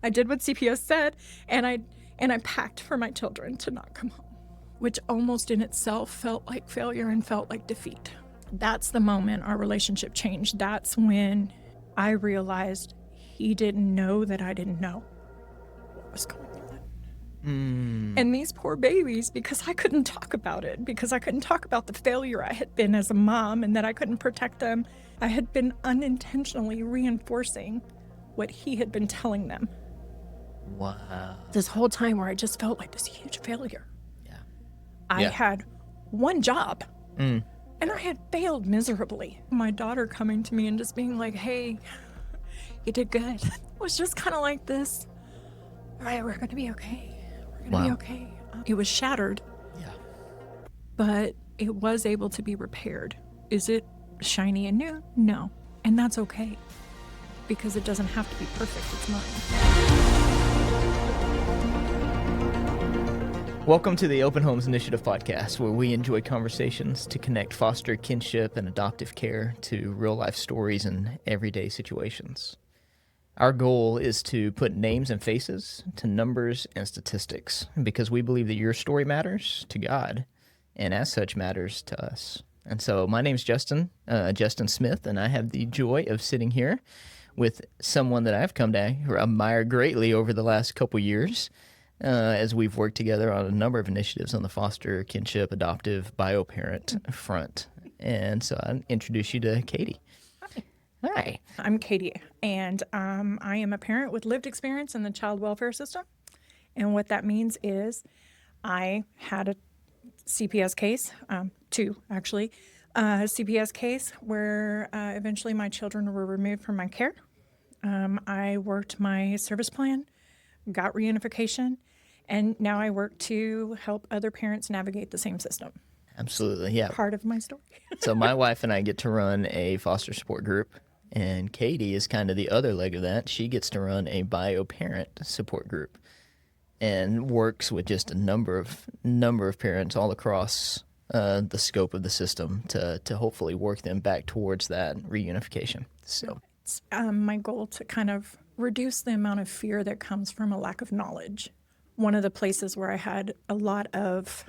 I did what CPS said, and I packed for my children to not come home, which almost in itself felt like failure and felt like defeat. That's the moment our relationship changed. That's when I realized he didn't know that I didn't know what was going on. And these poor babies, because I couldn't talk about it, because I couldn't talk about the failure I had been as a mom and that I couldn't protect them, I had been unintentionally reinforcing what he had been telling them. Wow. This whole time where I just felt like this huge failure. Yeah. I had one job, Mm. and I had failed miserably. My daughter coming to me and just being like, hey, you did good. It was just kind of like this, all right, we're going to be okay. We're going to be okay. It was shattered, but it was able to be repaired. Is it shiny and new? No. And that's okay, because it doesn't have to be perfect. It's mine. Welcome to the Open Homes Initiative podcast, where we enjoy conversations to connect foster kinship and adoptive care to real-life stories and everyday situations. Our goal is to put names and faces to numbers and statistics, because we believe that your story matters to God, and as such matters to us. And so my name's Justin Smith, and I have the joy of sitting here with someone that I've come to admire greatly over the last couple years, as we've worked together on a number of initiatives on the foster, kinship, adoptive, bio-parent front. And so I'll introduce you to Katie. Hi. I'm Katie, and I am a parent with lived experience in the child welfare system. And what that means is I had a CPS case, two actually, CPS case where eventually my children were removed from my care. I worked my service plan, got reunification, and now I work to help other parents navigate the same system. Absolutely, yeah. Part of my story. So my wife and I get to run a foster support group, and Katie is kind of the other leg of that. She gets to run a bio-parent support group and works with just a number of parents all across the scope of the system to hopefully work them back towards that reunification. So it's my goal to kind of reduce the amount of fear that comes from a lack of knowledge. One of the places where I had a lot of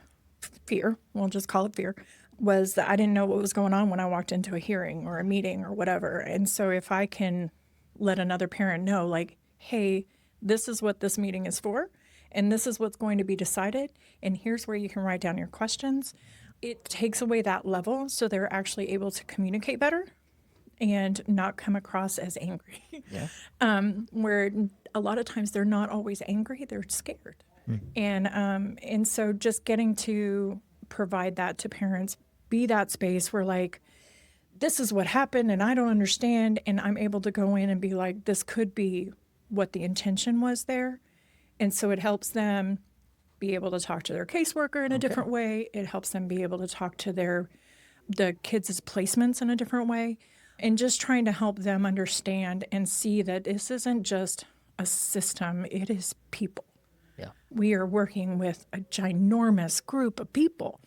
fear, we'll just call it fear, was that I didn't know what was going on when I walked into a hearing or a meeting or whatever. And so if I can let another parent know, like, hey, this is what this meeting is for, and this is what's going to be decided, and here's where you can write down your questions, it takes away that level so they're actually able to communicate better and not come across as angry. yeah. Where a lot of times they're not always angry, they're scared. And so just getting to provide that to parents, be that space where like, this is what happened and I don't understand, and I'm able to go in and be like, this could be what the intention was there. And so it helps them be able to talk to their caseworker in a different way. It helps them be able to talk to the kids' placements in a different way. And just trying to help them understand and see that this isn't just a system, it is people. Yeah. We are working with a ginormous group of people.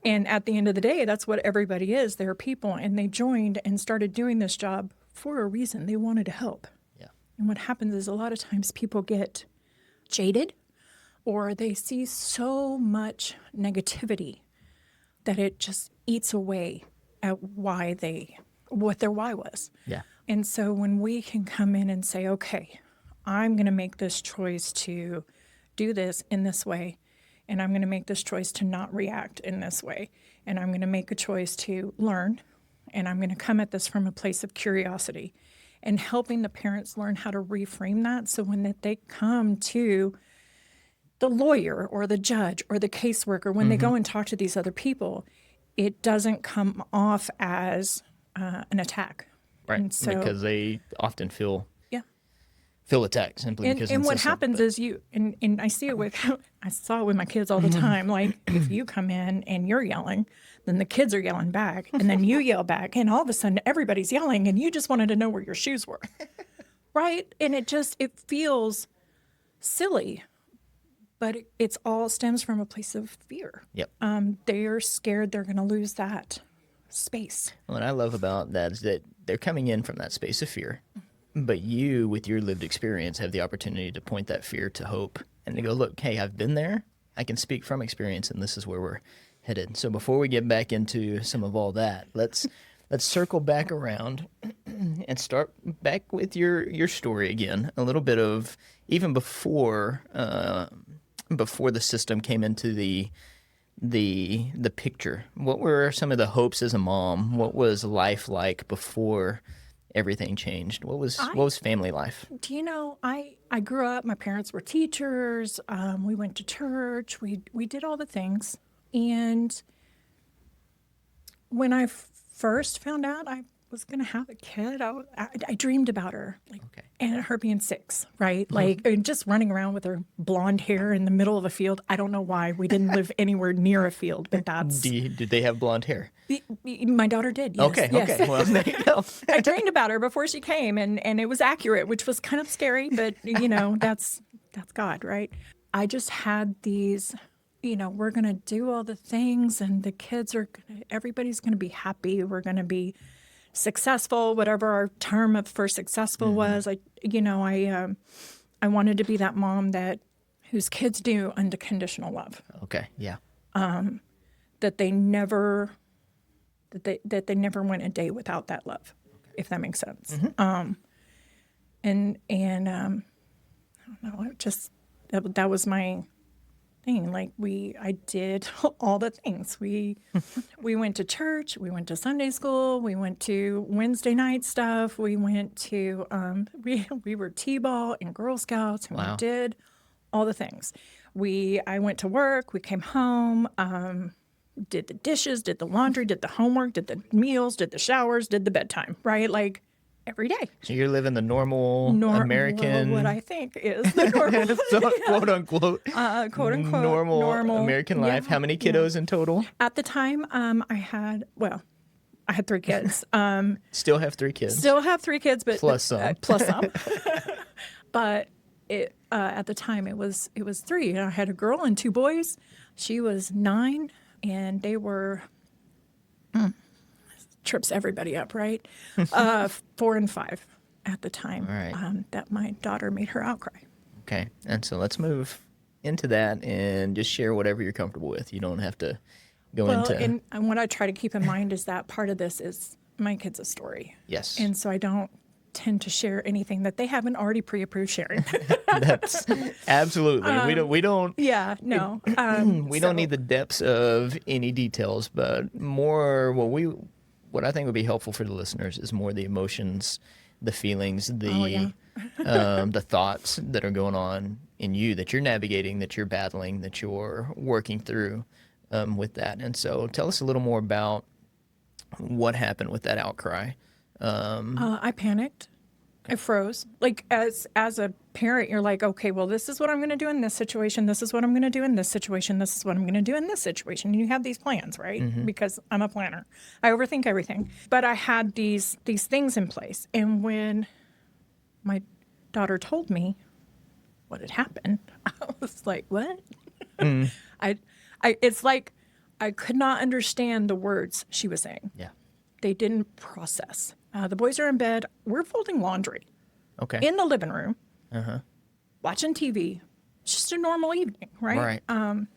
And at the end of the day, that's what everybody is. They're people, and they joined and started doing this job for a reason. They wanted to help. Yeah. And what happens is a lot of times people get jaded, or they see so much negativity that it just eats away at what their why was. Yeah. And so when we can come in and say, okay, I'm going to make this choice to do this in this way, and I'm going to make this choice to not react in this way, and I'm going to make a choice to learn, and I'm going to come at this from a place of curiosity, and helping the parents learn how to reframe that so when they come to the lawyer or the judge or the caseworker, when they go and talk to these other people, it doesn't come off as an attack. Right, and so, because they often feel attacked simply because and of the what system, happens is and I see it I saw it with my kids all the time. Like, if you come in and you're yelling, then the kids are yelling back, and then you yell back, and all of a sudden everybody's yelling, and you just wanted to know where your shoes were, right? And it feels silly, but it's all stems from a place of fear. Yep. They're scared they're going to lose that space. What I love about that is that they're coming in from that space of fear, But you, with your lived experience, have the opportunity to point that fear to hope and to go, look, hey, I've been there. I can speak from experience, and this is where we're headed. So before we get back into some of all that, let's circle back around and start back with your story again. A little bit of even before the system came into the picture. What were some of the hopes as a mom? What was life like before everything changed? What was family life? Do you know, I grew up, my parents were teachers, we went to church, we did all the things. And when I first found out I was going to have a kid, I dreamed about her, and her being 6, right? And just running around with her blonde hair in the middle of a field. I don't know why. We didn't live anywhere near a field, but that's... Did they have blonde hair? My daughter did, yes. Okay. Well, there you go. I dreamed about her before she came, and it was accurate, which was kind of scary, but, that's God, right? I just had these... we're going to do all the things, and the kids everybody's going to be happy. We're going to be successful, whatever our term for successful was. I wanted to be that mom whose kids do unconditional love. Okay. Yeah. That they never went a day without that love, if that makes sense. I don't know, that was my thing. I did all the things. We went to church, we went to Sunday school, we went to Wednesday night stuff, we went to we were T-ball and Girl Scouts, and we did all the things. I went to work, we came home, did the dishes, did the laundry, did the homework, did the meals, did the showers, did the bedtime, right? Every day. So you're living the normal American... what I think is the normal... quote unquote normal American life. How many kiddos in total? At the time, I had 3 kids. Still have 3 kids. Still have 3 kids, but... Plus some. But at the time, it was 3. I had a girl and 2 boys. She was 9, and they were... trips everybody up, right? 4 and 5 at the time. Right. That my daughter made her outcry. Okay. And so let's move into that and just share whatever you're comfortable with. You don't have to go into... And what I try to keep in mind is that part of this is my kid's story. Yes. And so I don't tend to share anything that they haven't already pre-approved sharing. That's absolutely. We don't. Yeah, no. We don't need the depths of any details, but more what I think would be helpful for the listeners is more the emotions, the feelings, the thoughts that are going on in you, that you're navigating, that you're battling, that you're working through with that. And so tell us a little more about what happened with that outcry. I panicked. I froze. As a parent, you're like, okay, well, this is what I'm going to do in this situation. This is what I'm going to do in this situation. This is what I'm going to do in this situation. And you have these plans, right? Because I'm a planner. I overthink everything. But I had these things in place. And when my daughter told me what had happened, I was like, what? It's like I could not understand the words she was saying. Yeah. They didn't process. The boys are in bed. We're folding laundry. Okay. In the living room. Watching TV. It's just a normal evening, right? Right.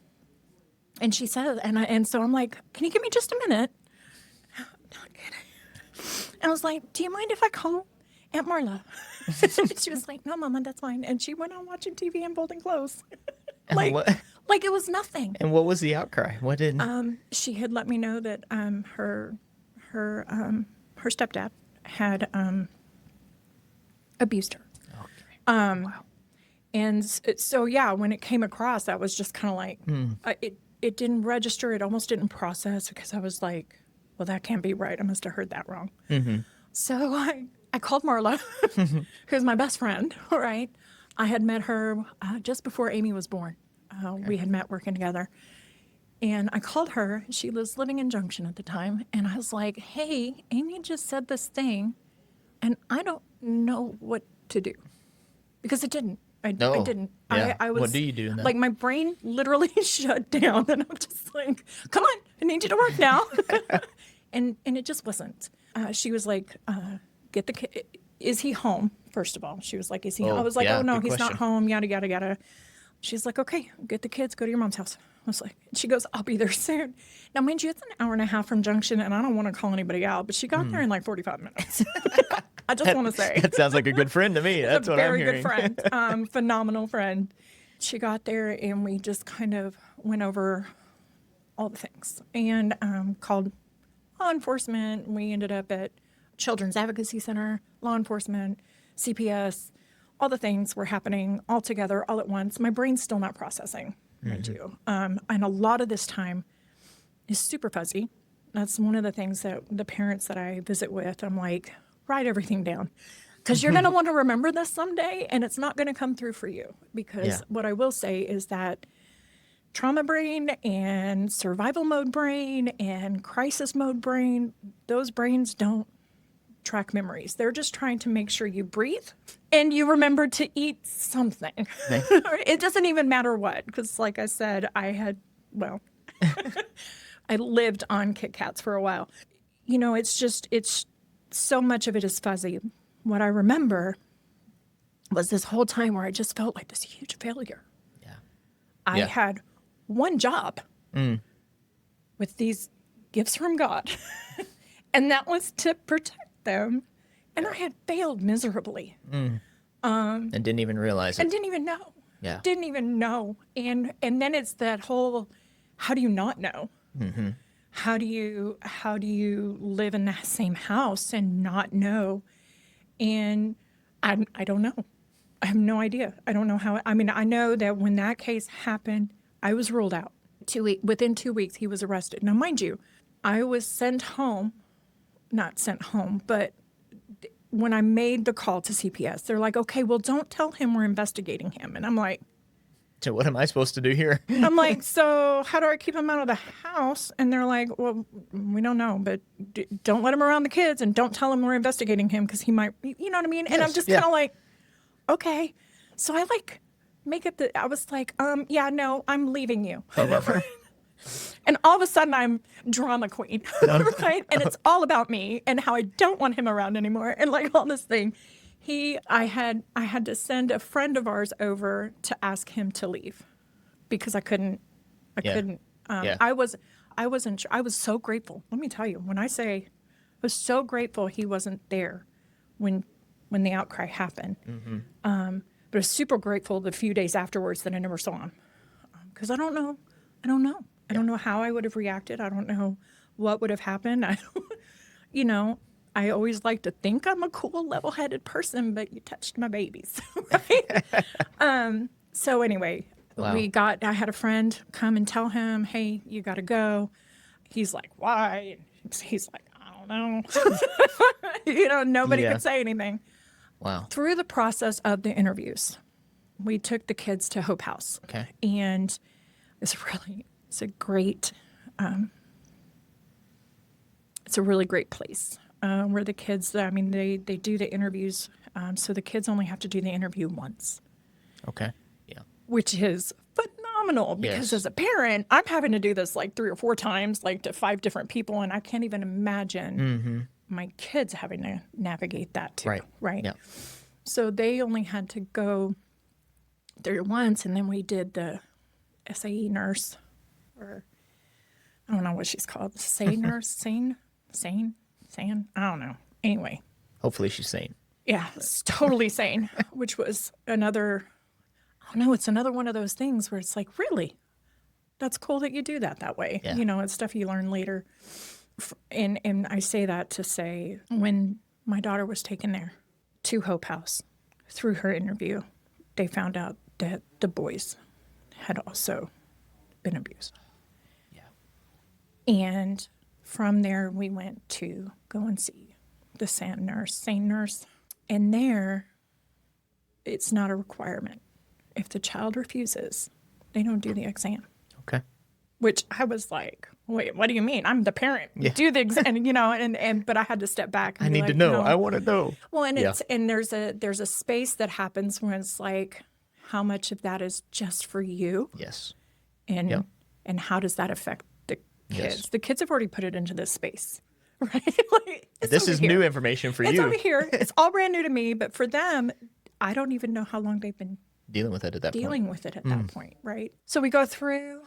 And she said, and so I'm like, can you give me just a minute? Not kidding. And I was like, do you mind if I call Aunt Marla? She was like, no, Mama, that's fine. And she went on watching TV and folding clothes. Like it was nothing. And what was the outcry? What did... She had let me know that her stepdad had abused her. Okay. Wow. And so, when it came across, that was just kind of like, it didn't register. It almost didn't process because I was like, well, that can't be right. I must have heard that wrong. So I called Marla, who's my best friend, right? I had met her just before Amy was born. We had met working together. And I called her. She was living in Junction at the time. And I was like, hey, Amy just said this thing, and I don't know what to do. Because it didn't. I didn't. Yeah. I was, what do you do in that? Like, my brain literally shut down. And I'm just like, come on, I need you to work now. and it just wasn't. She was like, get the kid. Is he home? first of all. She was like, is he? Oh, I was like, yeah, oh, no, good he's question. not home, yada, yada, yada. She's like, okay, get the kids, go to your mom's house. I was like, she goes, I'll be there soon. Now, mind you, it's an hour and a half from Junction, and I don't want to call anybody out, but she got there in like 45 minutes. I just want to say. That sounds like a good friend to me. That's what I'm Very hearing. good friend, phenomenal friend. She got there, and we just kind of went over all the things and called law enforcement. We ended up at Children's Advocacy Center, law enforcement, CPS. All the things were happening all together, all at once. My brain's still not processing, mind you. And a lot of this time is super fuzzy. That's one of the things that the parents that I visit with, I'm like, write everything down. Because you're going to want to remember this someday, and it's not going to come through for you. Because what I will say is that trauma brain and survival mode brain and crisis mode brain, those brains don't track memories. They're just trying to make sure you breathe and you remember to eat something. It doesn't even matter what, because like I said, I lived on Kit Kats for a while. You know, it's so much of it is fuzzy. What I remember was this whole time where I just felt like this huge failure. Yeah. I had one job with these gifts from God, and that was to protect them. And I had failed miserably. And didn't even realize it. And didn't even know. Yeah. Didn't even know. And then it's that whole, how do you not know? Mm-hmm. How do you live in that same house and not know? And I don't know. I have no idea. I don't know how. I mean, I know that when that case happened, I was ruled out. Within 2 weeks, he was arrested. Now, mind you, I was not sent home, but when I made the call to CPS, they're like, okay, well, don't tell him we're investigating him. And I'm like, So what am I supposed to do here? I'm like, so how do I keep him out of the house? And they're like, well, we don't know, but don't let him around the kids and don't tell him we're investigating him because he might, you know what I mean? And I'm just kind of like, okay. So I make it I was like, yeah, no, I'm leaving you. And all of a sudden I'm drama queen, right? And it's all about me and how I don't want him around anymore and like all this thing. I had to send a friend of ours over to ask him to leave because I couldn't. I wasn't sure. I was so grateful. Let me tell you, when I say I was so grateful he wasn't there when the outcry happened. Mm-hmm. But I was super grateful the few days afterwards that I never saw him because I don't know. I don't know how I would have reacted. I don't know what would have happened. I always like to think I'm a cool, level-headed person, but you touched my babies, right? So anyway, wow. I had a friend come and tell him, hey, you got to go. He's like, why? He's like, I don't know. Nobody could say anything. Wow. Through the process of the interviews, we took the kids to Hope House. Okay. And it's a really great place. Where the kids, they do the interviews, so the kids only have to do the interview once. Okay, yeah. Which is phenomenal because as a parent, I'm having to do this like 3 or 4 times, like to 5 different people, and I can't even imagine my kids having to navigate that too. Right? Yeah. So they only had to go there once, and then we did the SAE nurse, or I don't know what she's called, SAE nurse, sane. I don't know. Anyway. Hopefully she's sane. Yeah, it's totally sane, which was another one of those things where it's like, really? That's cool that you do that way. Yeah. It's stuff you learn later. And I say that to say when my daughter was taken there to Hope House, through her interview, they found out that the boys had also been abused. Yeah. And from there, we went to go and see the sane nurse. And there, it's not a requirement. If the child refuses, they don't do the exam. Okay. Which I was like, wait, what do you mean? I'm the parent. Yeah. Do the exam, but I had to step back. And I need to know. No. I want to know. Well, and there's a space that happens when it's like, how much of that is just for you? Yes. And how does that affect kids? Yes. The kids have already put it into this space, right? Like, This is new information for it's you. over here. It's all brand new to me, but for them, I don't even know how long they've been Dealing with it at that dealing with it at that point, right? So we go through,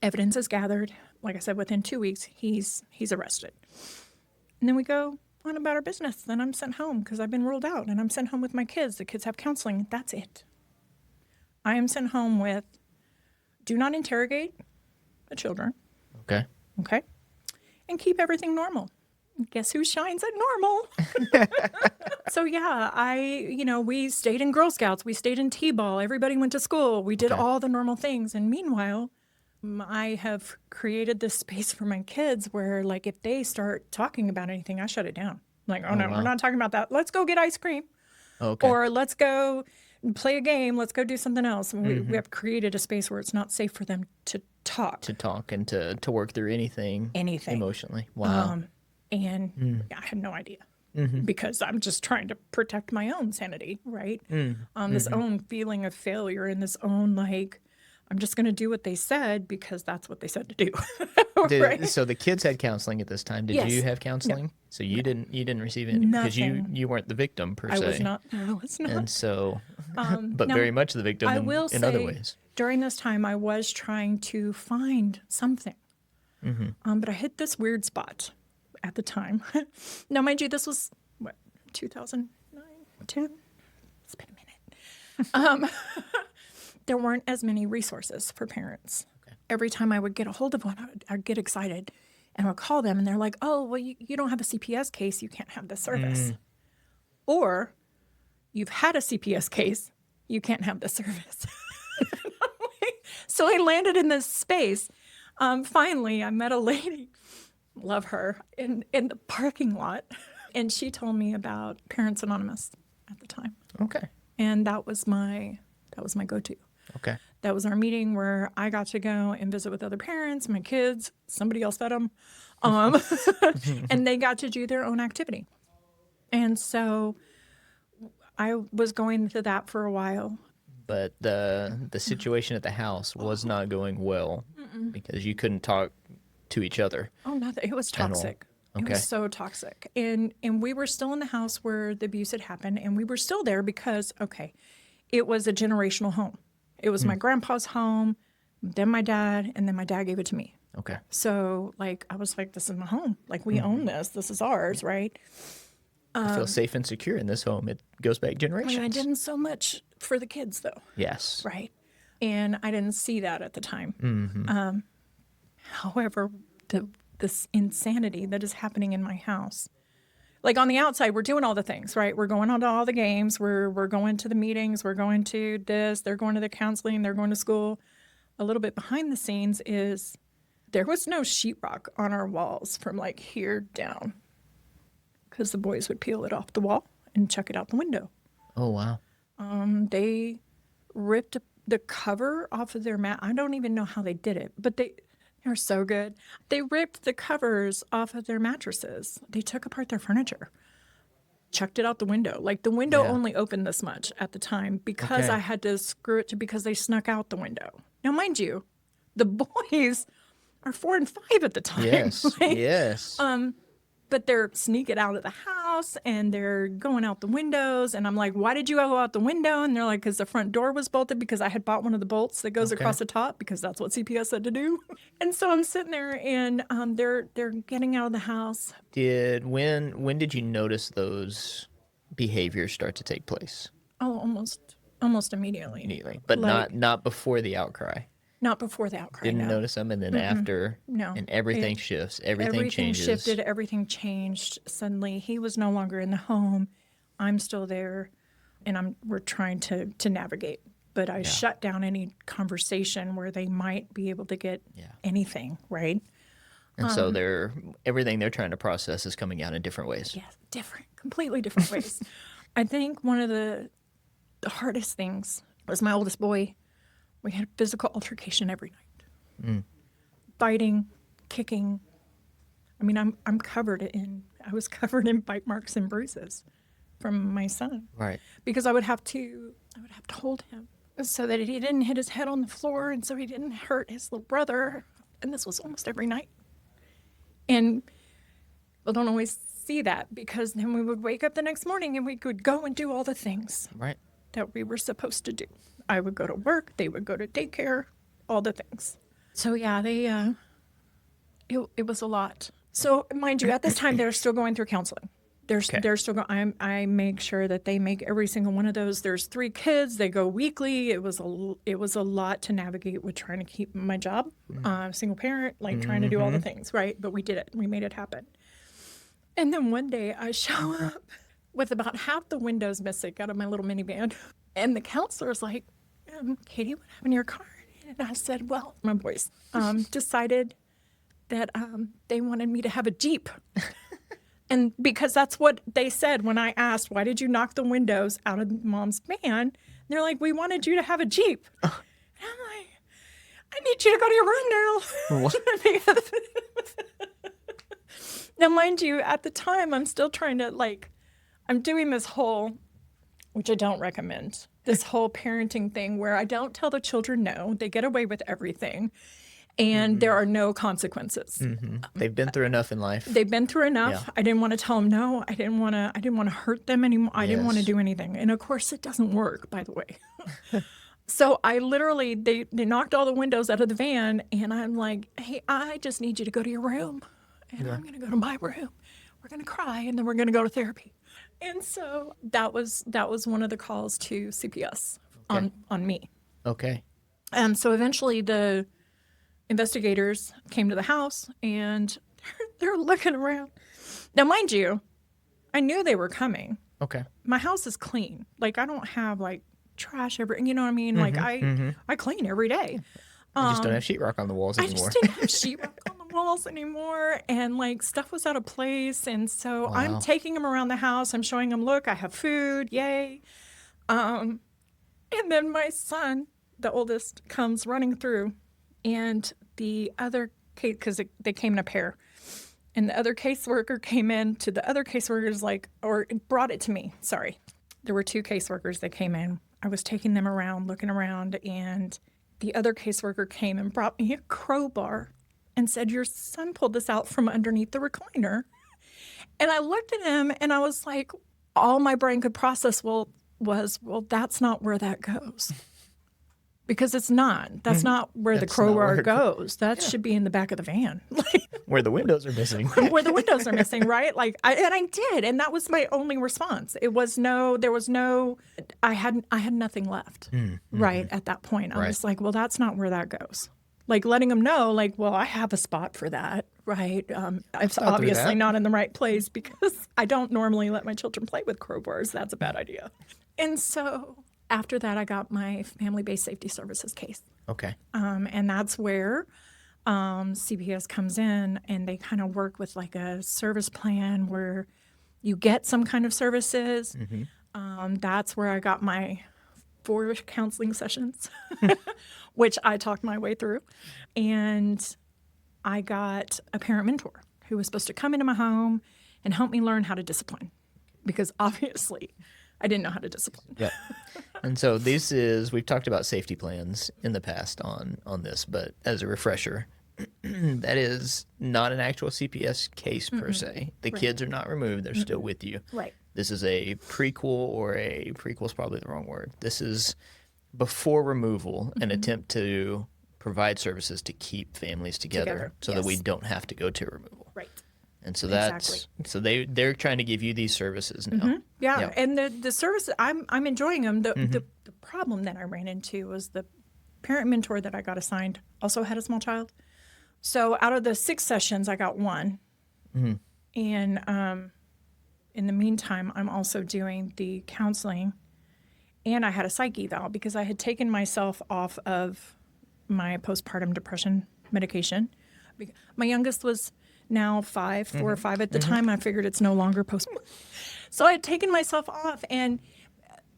evidence is gathered. Like I said, within 2 weeks, he's arrested. And then we go on about our business. Then I'm sent home because I've been ruled out, and I'm sent home with my kids. The kids have counseling. That's it. I am sent home with, do not interrogate the children. Okay. Okay. And keep everything normal. Guess who shines at normal? So yeah, we stayed in Girl Scouts. We stayed in T-ball. Everybody went to school. We did all the normal things. And meanwhile, I have created this space for my kids where, like, if they start talking about anything, I shut it down. Like, oh no, wow. we're not talking about that. Let's go get ice cream. Okay. Or let's go play a game. Let's go do something else. And we have created a space where it's not safe for them to talk. To talk and to work through anything. Anything. Emotionally. Wow. And I had no idea because I'm just trying to protect my own sanity, right? This own feeling of failure and this own, like, I'm just going to do what they said because that's what they said to do. Right? So the kids had counseling at this time. Did Yes. you have counseling? No. So you didn't receive any because you weren't the victim per se. I was not. And so, but very much the victim I will in say, other ways. During this time, I was trying to find something, but I hit this weird spot at the time. Now, mind you, this was 2009, 10. It's been a minute. There weren't as many resources for parents. Okay. Every time I would get a hold of one, I'd get excited and I would call them and they're like, oh, well, you don't have a CPS case. You can't have this service. Or you've had a CPS case. You can't have the service. So I landed in this space. Finally, I met a lady, love her, in the parking lot. And she told me about Parents Anonymous at the time. Okay. And that was my go-to. Okay. That was our meeting where I got to go and visit with other parents, my kids, somebody else fed them, and they got to do their own activity. And so I was going to that for a while. But the situation at the house was not going well because you couldn't talk to each other. Oh, nothing. It was toxic. Okay. It was so toxic. And we were still in the house where the abuse had happened, and we were still there because, it was a generational home. It was my grandpa's home, then my dad, and then my dad gave it to me. Okay. So, like, I was like, this is my home. Like, we own this. This is ours, right? I feel safe and secure in this home. It goes back generations. I didn't so much for the kids, though. Yes. Right. And I didn't see that at the time. However, this insanity that is happening in my house, like on the outside, we're doing all the things, right? We're going on to all the games. We're going to the meetings. We're going to this. They're going to the counseling. They're going to school. A little bit behind the scenes is there was no sheetrock on our walls from like here down because the boys would peel it off the wall and chuck it out the window. Oh, wow. They ripped the cover off of their mat. I don't even know how they did it, but they're so good. They ripped the covers off of their mattresses. They took apart their furniture, chucked it out the window. Like the window only opened this much at the time because I had to screw it because they snuck out the window. Now, mind you, the boys are 4 and 5 at the time. Yes, yes. But they're sneaking out of the house and they're going out the windows. And I'm like, why did you go out the window? And they're like, because the front door was bolted because I had bought one of the bolts that goes across the top because that's what CPS said to do. And so I'm sitting there and they're getting out of the house. When did you notice those behaviors start to take place? Oh, almost immediately. Immediately, but like, not before the outcry. Not before the outcry. Didn't notice them, and then after, no, and everything shifts. Everything changes. Shifted. Everything changed. Suddenly, he was no longer in the home. I'm still there, and we're trying to navigate. But I shut down any conversation where they might be able to get anything right. And so everything they're trying to process is coming out in different ways. Yes, completely different ways. I think one of the hardest things was my oldest boy. We had physical altercation every night. Biting, kicking. I mean, I was covered in bite marks and bruises from my son. Right. Because I would have to hold him so that he didn't hit his head on the floor and so he didn't hurt his little brother. And this was almost every night. And people don't always see that, because then we would wake up the next morning and we could go and do all the things Right. that we were supposed to do. I would go to work, they would go to daycare, all the things. So yeah, it was a lot. So mind you, at this time, they're still going through counseling. They're still going. I make sure that they make every single one of those. There's 3 kids. They go weekly. It was a lot to navigate with trying to keep my job, single parent, like trying to do all the things, right? But we did it. We made it happen. And then one day I show up with about half the windows missing out of my little minivan, and the counselor's like, "Katie, what happened to your car?" And I said, "Well, my boys decided that they wanted me to have a Jeep." And because that's what they said when I asked, "Why did you knock the windows out of Mom's van?" They're like, "We wanted you to have a Jeep." And I'm like, "I need you to go to your room now." Now, mind you, at the time, I'm still trying to, I'm doing this whole, which I don't recommend, this whole parenting thing where I don't tell the children no. They get away with everything. And there are no consequences. They've been through enough in life. They've been through enough. Yeah. I didn't want to tell them no. I didn't want to hurt them anymore. I didn't want to do anything. And of course, it doesn't work, by the way. So I literally, they knocked all the windows out of the van, and I'm like, "Hey, I just need you to go to your room, and I'm going to go to my room. We're going to cry, and then we're going to go to therapy." And so that was one of the calls to CPS on me. Okay. And so eventually the investigators came to the house, and they're looking around. Now, mind you, I knew they were coming. Okay. My house is clean. Like, I don't have trash you know what I mean? Like, I clean every day. I just don't have sheetrock on the walls anymore. I just didn't have sheetrock on the walls anymore, and stuff was out of place. And so I'm taking them around the house. I'm showing them, "Look, I have food, yay." And then my son, the oldest, comes running through, and the other case, because they came in a pair, and the other caseworker came in to the other caseworkers, or brought it to me. Sorry, there were 2 caseworkers that came in. I was taking them around, looking around, and the other caseworker came and brought me a crowbar and said, "Your son pulled this out from underneath the recliner." And I looked at him, and I was like, all my brain could process was, that's not where that goes. Because it's not. That's not where the crowbar goes. That should be in the back of the van. Where the windows are missing. Where the windows are missing, right? I did. And that was my only response. There was no, I had nothing left, right, at that point. I was like, well, that's not where that goes. Letting them know, well, I have a spot for that, right? I'm obviously not in the right place, because I don't normally let my children play with crowbars. That's a bad idea. And so after that, I got my family-based safety services case. Okay. And that's where CPS comes in, and they kind of work with a service plan where you get some kind of services. That's where I got my 4 counseling sessions, which I talked my way through. And I got a parent mentor who was supposed to come into my home and help me learn how to discipline, because obviously I didn't know how to discipline. Yeah. And so we've talked about safety plans in the past on this, but as a refresher, that is not an actual CPS case per se. The kids are not removed. They're still with you. Right. This is a prequel is probably the wrong word. This is before removal, an attempt to provide services to keep families together so that we don't have to go to removal. Right. And so so they're trying to give you these services now. Yeah. And the services, I'm enjoying them. The problem that I ran into was the parent mentor that I got assigned also had a small child. So out of the 6 sessions, I got 1. And in the meantime, I'm also doing the counseling, and I had a psych eval because I had taken myself off of my postpartum depression medication. My youngest was now 4 or 5 at the time. I figured it's no longer postpartum. So I had taken myself off, and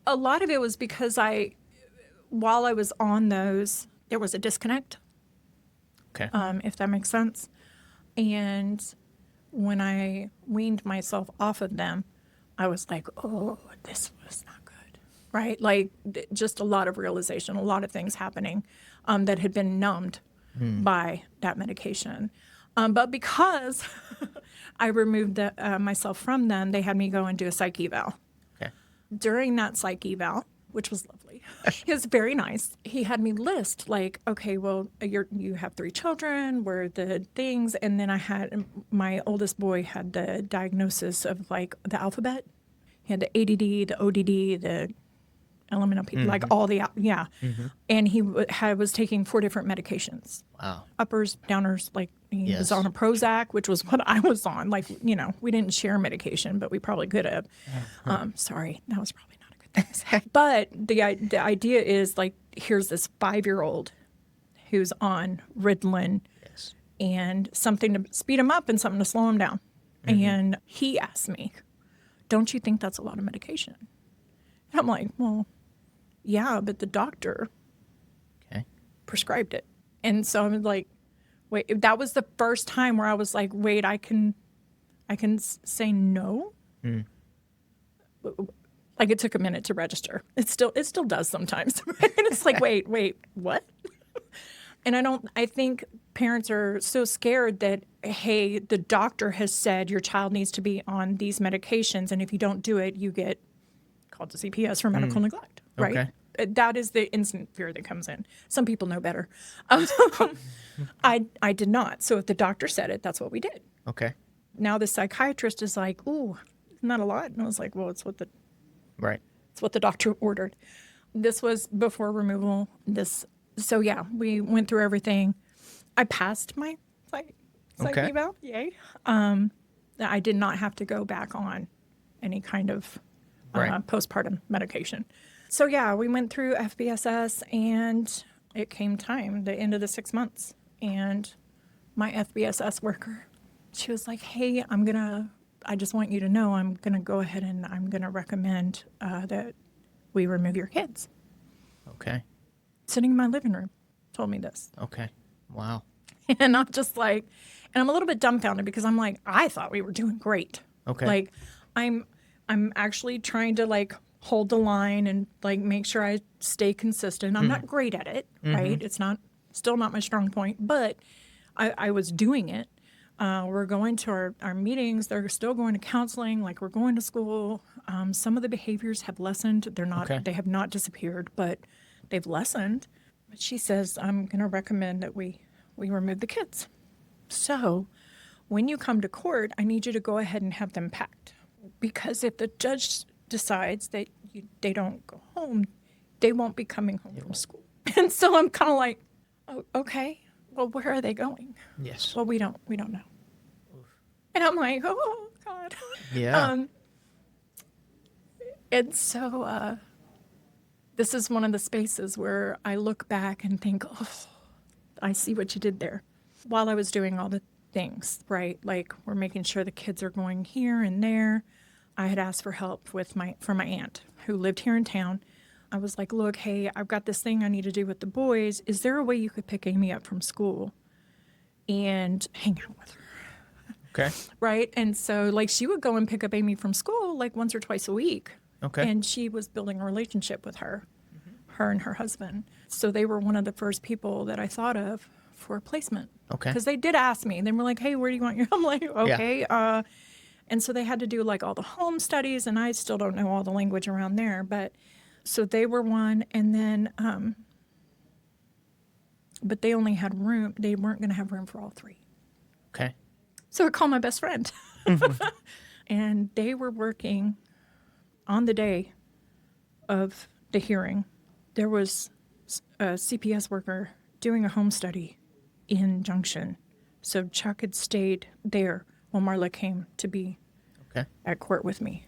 a lot of it was because while I was on those, there was a disconnect. Okay. If that makes sense. And when I weaned myself off of them, I was like, oh, this was not good, right? Just a lot of realization, a lot of things happening that had been numbed by that medication. But because I removed myself from them, they had me go and do a psych eval. Okay. During that psych eval, which was lovely, he was very nice. He had me list like, okay, well, you have 3 children, were the things, and then I had my oldest boy had the diagnosis of like the alphabet. He had the ADD, the ODD, the LMNOP, like all the and he was taking 4 different medications. Wow. Uppers, downers, like he was on a Prozac, which was what I was on. Like, we didn't share medication, but we probably could have. Sorry, that was probably not a good thing to say. But the idea is like, here's this 5-year-old who's on Ritalin and something to speed him up and something to slow him down. And he asked me, don't you think that's a lot of medication? And I'm like, well, yeah, but the doctor prescribed it. And so I'm like, wait, that was the first time where I was like, wait, I can say no. Like it took a minute to register. It still does sometimes. And it's like, wait, what? And I think parents are so scared that, hey, the doctor has said your child needs to be on these medications. And if you don't do it, you get called to CPS for medical neglect, right? Okay. That is the instant fear that comes in. Some people know better. I did not. So if the doctor said it, that's what we did. Okay. Now the psychiatrist is like, ooh, not a lot. And I was like, well, it's what the doctor ordered. This was before removal. So yeah, we went through everything. I passed my psych eval. Yay. I did not have to go back on any kind of postpartum medication. So yeah, we went through FBSS and it came time, the end of the 6 months. And my FBSS worker, she was like, hey, I just want you to know, I'm going to go ahead and I'm going to recommend that we remove your kids. Okay. Sitting in my living room, told me this. Okay. Wow. And I'm just like, and I'm a little bit dumbfounded because I'm like, I thought we were doing great. Okay. Like, I'm actually trying to like hold the line and like make sure I stay consistent. I'm not great at it, right? It's still not my strong point, but I was doing it. We're going to our meetings. They're still going to counseling. Like we're going to school. Some of the behaviors have lessened. They have not disappeared, but they've lessened. But she says, I'm going to recommend that we remove the kids. So when you come to court, I need you to go ahead and have them packed. Because if the judge decides that they don't go home, they won't be coming home from school. And so I'm kind of like, oh, okay, well, where are they going? Yes. Well, we don't know. Oof. And I'm like, oh, God. Yeah. And so this is one of the spaces where I look back and think, oh, I see what you did there. While I was doing all the things, right? Like we're making sure the kids are going here and there. I had asked for help from my aunt who lived here in town. I was like, look, hey, I've got this thing I need to do with the boys. Is there a way you could pick Amy up from school and hang out with her? Okay. Right? And so like she would go and pick up Amy from school like once or twice a week. Okay. And she was building a relationship with her and her husband. So they were one of the first people that I thought of for placement. Okay. Because they did ask me. They were like, hey, where do you want your... I'm like, okay. Yeah. And so they had to do like all the home studies, and I still don't know all the language around there. But so they were one, and then, but they only had room. They weren't going to have room for all 3. Okay. So I called my best friend. And they were working on the day of the hearing. There was a CPS worker doing a home study in Junction. So Chuck had stayed there while Marla came to be at court with me.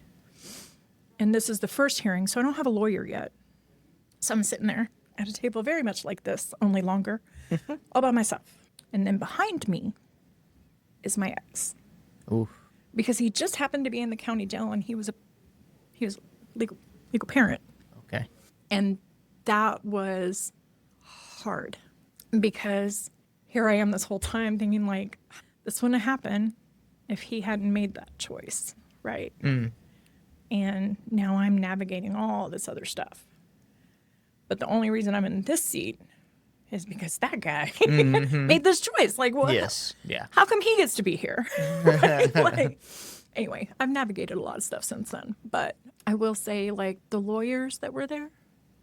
And this is the first hearing, so I don't have a lawyer yet. So I'm sitting there at a table very much like this, only longer, all by myself. And then behind me is my ex. Oof. Because he just happened to be in the county jail, and he was legal parent. Okay. And that was hard because here I am this whole time thinking like, this wouldn't have happened if he hadn't made that choice, right? And now I'm navigating all this other stuff. But the only reason I'm in this seat is because that guy made this choice. Like, what? Yes. Yeah. How come he gets to be here? Right? Like, anyway, I've navigated a lot of stuff since then. But I will say, like, the lawyers that were there,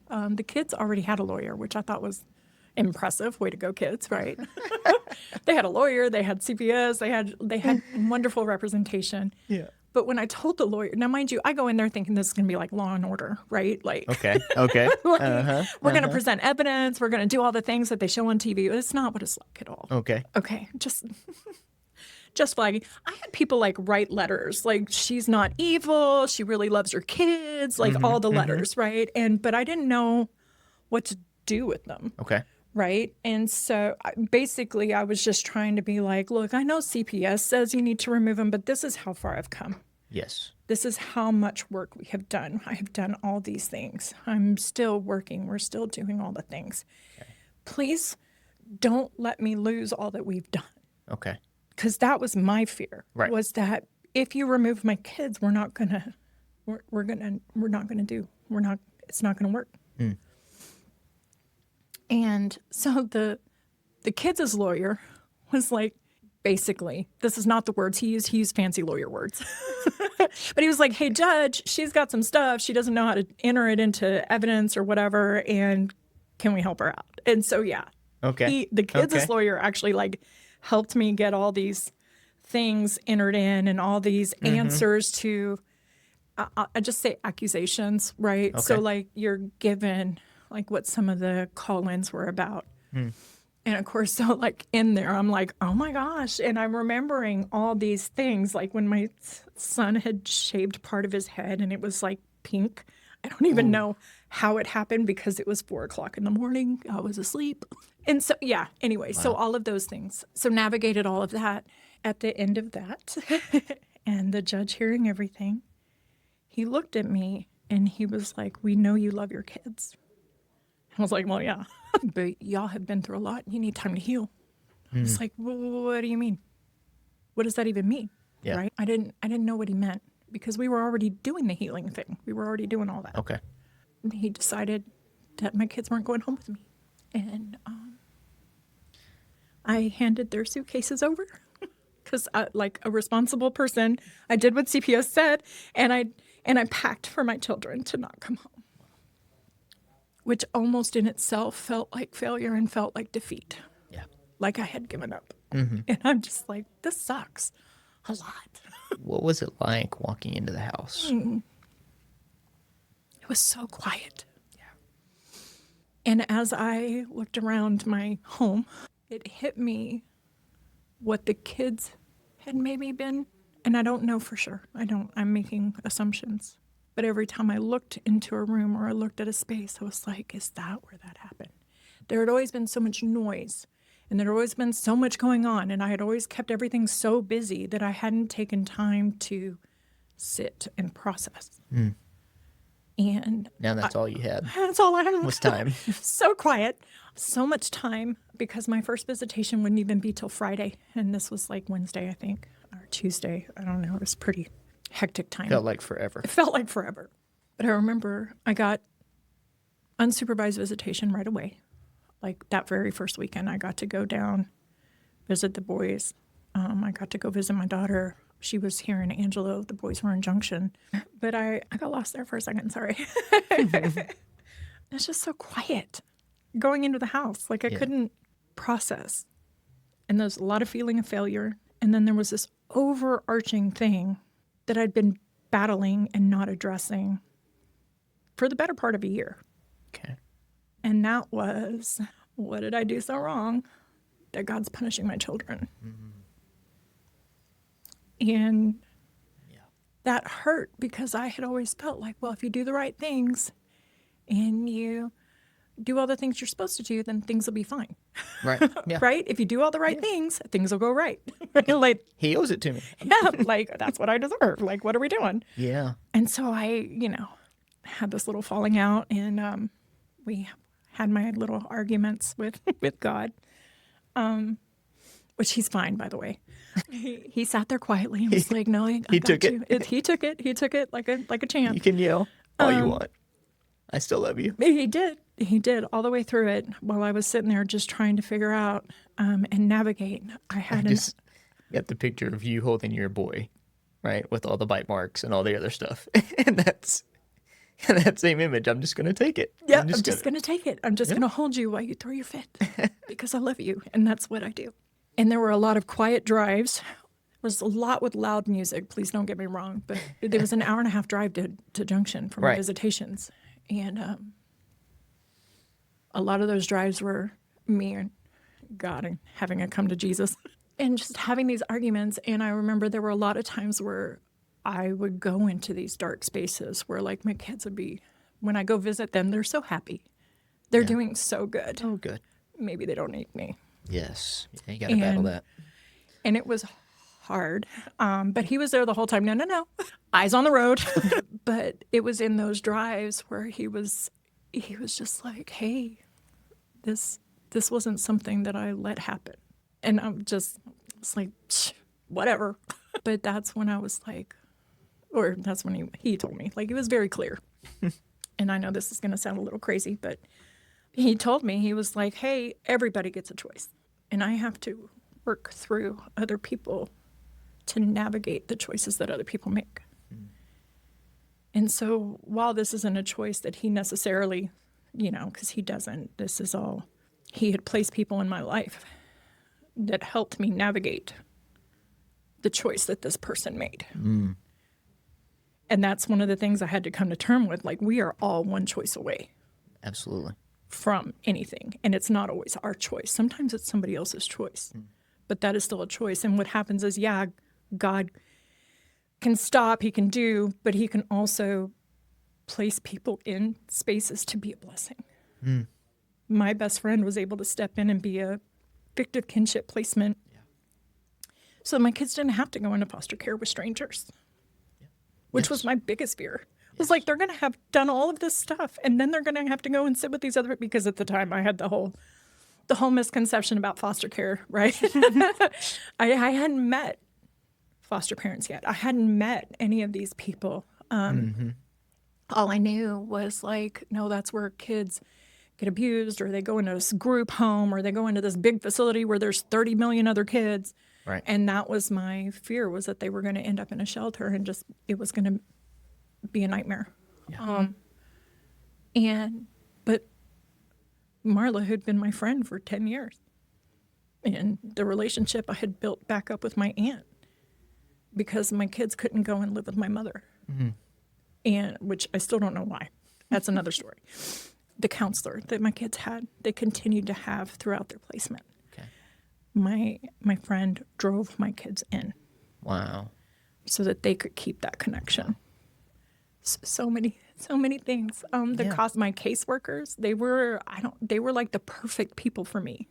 the kids already had a lawyer, which I thought was impressive. Way to go, kids, right? They had a lawyer, they had CPS, they had wonderful representation. Yeah. But when I told the lawyer, now mind you, I go in there thinking this is going to be like Law and Order, right? Like, Okay. like, we're going to present evidence, we're going to do all the things that they show on TV. It's not what it's like at all. Okay, just flagging. I had people like write letters, like she's not evil, she really loves her kids, like all the letters, right? But I didn't know what to do with them. Okay. Right. And so basically I was just trying to be like, look, I know CPS says you need to remove them, but this is how far I've come. Yes. This is how much work we have done. I have done all these things. I'm still working. We're still doing all the things. Okay. Please don't let me lose all that we've done. Okay. Because that was my fear, right. Was that if you remove my kids, it's not going to work. Mm. And so the kids' lawyer was like, basically, this is not the words he used. He used fancy lawyer words. But he was like, hey, judge, she's got some stuff. She doesn't know how to enter it into evidence or whatever. And can we help her out? And so, yeah. Okay. The kids' lawyer actually like helped me get all these things entered in and all these answers to, I just say accusations, right? Okay. So like you're given like what some of the call-ins were about. And of course, so like in there, I'm like, oh my gosh. And I'm remembering all these things, like when my son had shaved part of his head and it was like pink. I don't even know how it happened because it was 4:00 in the morning. I was asleep. And so, yeah, anyway, so all of those things. So navigated all of that. At the end of that, and the judge hearing everything, he looked at me and he was like, we know you love your kids. I was like, well, yeah, but y'all have been through a lot. You need time to heal. I was like, well, what do you mean? What does that even mean? Yeah. Right? I didn't know what he meant because we were already doing the healing thing. We were already doing all that. Okay. And he decided that my kids weren't going home with me. And I handed their suitcases over because like a responsible person, I did what CPS said, and I packed for my children to not come home. Which almost in itself felt like failure and felt like defeat. Yeah. Like I had given up. And I'm just like, this sucks a lot. What was it like walking into the house? It was so quiet. Yeah. And as I looked around my home, it hit me what the kids had maybe been. And I don't know for sure. I'm making assumptions. But every time I looked into a room or I looked at a space, I was like, is that where that happened? There had always been so much noise and there had always been so much going on. And I had always kept everything so busy that I hadn't taken time to sit and process. And now that's all you had. That's all I had. Was time. So quiet. So much time because my first visitation wouldn't even be till Friday. And this was like Wednesday, I think, or Tuesday. I don't know. It was pretty hectic time. Felt like forever. It felt like forever. But I remember I got unsupervised visitation right away. Like that very first weekend, I got to go down, visit the boys. I got to go visit my daughter. She was here in Angelo. The boys were in Junction. But I got lost there for a second. Sorry. It's just so quiet going into the house. Like I couldn't process. And there's a lot of feeling of failure. And then there was this overarching thing that I'd been battling and not addressing for the better part of a year. Okay. And that was, what did I do so wrong that God's punishing my children? And that hurt because I had always felt like, well, if you do the right things and you do all the things you're supposed to do, then things will be fine. Right. Yeah. Right? If you do all the right things, things will go right. Like, he owes it to me. yeah, like that's what I deserve. Like, what are we doing? Yeah. And so I, had this little falling out, and we had my little arguments with God, which he's fine, by the way. He sat there quietly and was like, "No, I he got took you." it. He took it like a champ. You can yell all you want. I still love you. He did. He did all the way through it while I was sitting there just trying to figure out and navigate. I just got the picture of you holding your boy, right, with all the bite marks and all the other stuff. And that's that same image. I'm just going to take it. Yeah, I'm just going to take it. I'm just going to hold you while you throw your fit because I love you. And that's what I do. And there were a lot of quiet drives. There was a lot with loud music. Please don't get me wrong. But there was an hour and a half drive to Junction for my visitations. And a lot of those drives were me and God and having a come to Jesus and just having these arguments. And I remember there were a lot of times where I would go into these dark spaces where, like, my kids would be, when I go visit them, they're so happy. They're doing so good. Oh, good. Maybe they don't need me. Yes. Yeah, you got to battle that. And it was hard. But he was there the whole time. No. Eyes on the road. But it was in those drives where he was just like, hey, this wasn't something that I let happen. And it's like, whatever. But that's when I was like, or that's when he told me, like, it was very clear. And I know this is going to sound a little crazy, but he told me, he was like, hey, everybody gets a choice. And I have to work through other people to navigate the choices that other people make. And so while this isn't a choice that he necessarily, because he doesn't, this is all, he had placed people in my life that helped me navigate the choice that this person made. And that's one of the things I had to come to terms with. Like, we are all one choice away. Absolutely. From anything. And it's not always our choice. Sometimes it's somebody else's choice. But that is still a choice. And what happens is, God can stop, he can do, but he can also place people in spaces to be a blessing. My best friend was able to step in and be a fictive kinship placement. So my kids didn't have to go into foster care with strangers, which was my biggest fear. It was like, they're going to have done all of this stuff, and then they're going to have to go and sit with these other, because at the time I had the whole misconception about foster care, right? I hadn't met foster parents yet. I hadn't met any of these people. All I knew was like, no, that's where kids get abused, or they go into this group home, or they go into this big facility where there's 30 million other kids. Right. And that was my fear, was that they were going to end up in a shelter, and just, it was going to be a nightmare. But Marla had been my friend for 10 years. And the relationship I had built back up with my aunt, because my kids couldn't go and live with my mother. And which I still don't know why. That's another story. The counselor that my kids had, they continued to have throughout their placement. My friend drove my kids in. Wow. So that they could keep that connection. So many things. Cost, my caseworkers, they were like the perfect people for me.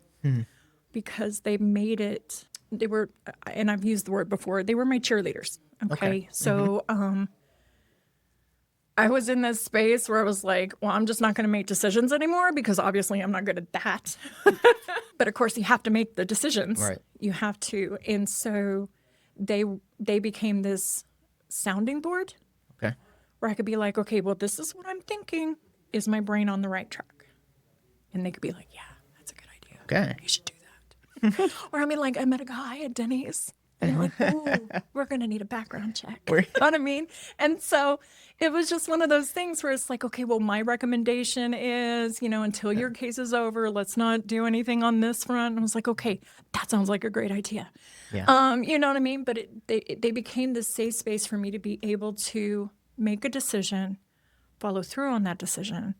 Because they made it, they were, and I've used the word before, they were my cheerleaders. Okay. So I was in this space where I was like, well, I'm just not going to make decisions anymore, because obviously I'm not good at that. But of course, you have to make the decisions. Right. You have to. And so they became this sounding board. Okay. Where I could be like, okay, well, this is what I'm thinking. Is my brain on the right track? And they could be like, yeah, that's a good idea. Okay. You should do that. Or I mean, like, I met a guy at Denny's. And they're like, ooh, we're going to need a background check. You know what I mean? And so it was just one of those things where it's like, okay, well, my recommendation is, until your case is over, let's not do anything on this front. And I was like, okay, that sounds like a great idea. Yeah. You know what I mean? But they became this safe space for me to be able to make a decision, follow through on that decision,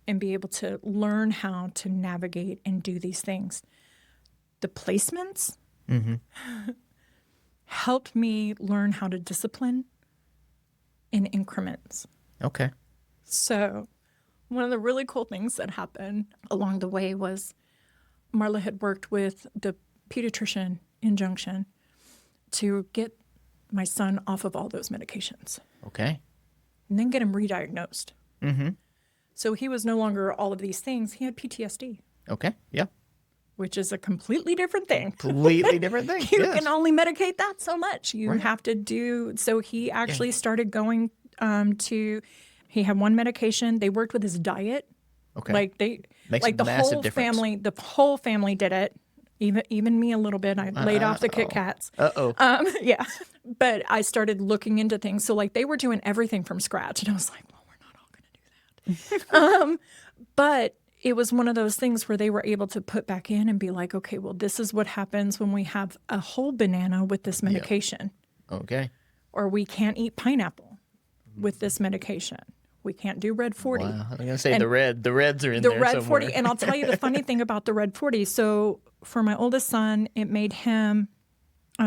and be able to learn how to navigate and do these things. The placements helped me learn how to discipline in increments. Okay. So one of the really cool things that happened along the way was Marla had worked with the pediatrician in Junction to get my son off of all those medications. Okay. And then get him re-diagnosed. So he was no longer all of these things. He had PTSD. Okay. Yeah. Which is a completely different thing. Completely different thing. You can only medicate that so much. You have to do, so he actually started going he had one medication. They worked with his diet Okay. Like they, Makes like a the massive whole difference. whole family did it. Even me a little bit. I laid off the Kit Kats. Yeah. But I started looking into things. So like they were doing everything from scratch. And I was like, well, we're not all going to do that. But it was one of those things where they were able to put back in and be like, okay, well, this is what happens when we have a whole banana with this medication. Okay. Or we can't eat pineapple with this medication. We can't do red 40. Wow. I'm going to say And the reds are in the there red somewhere. 40. And I'll tell you the funny thing about the red 40. So for my oldest son, it made him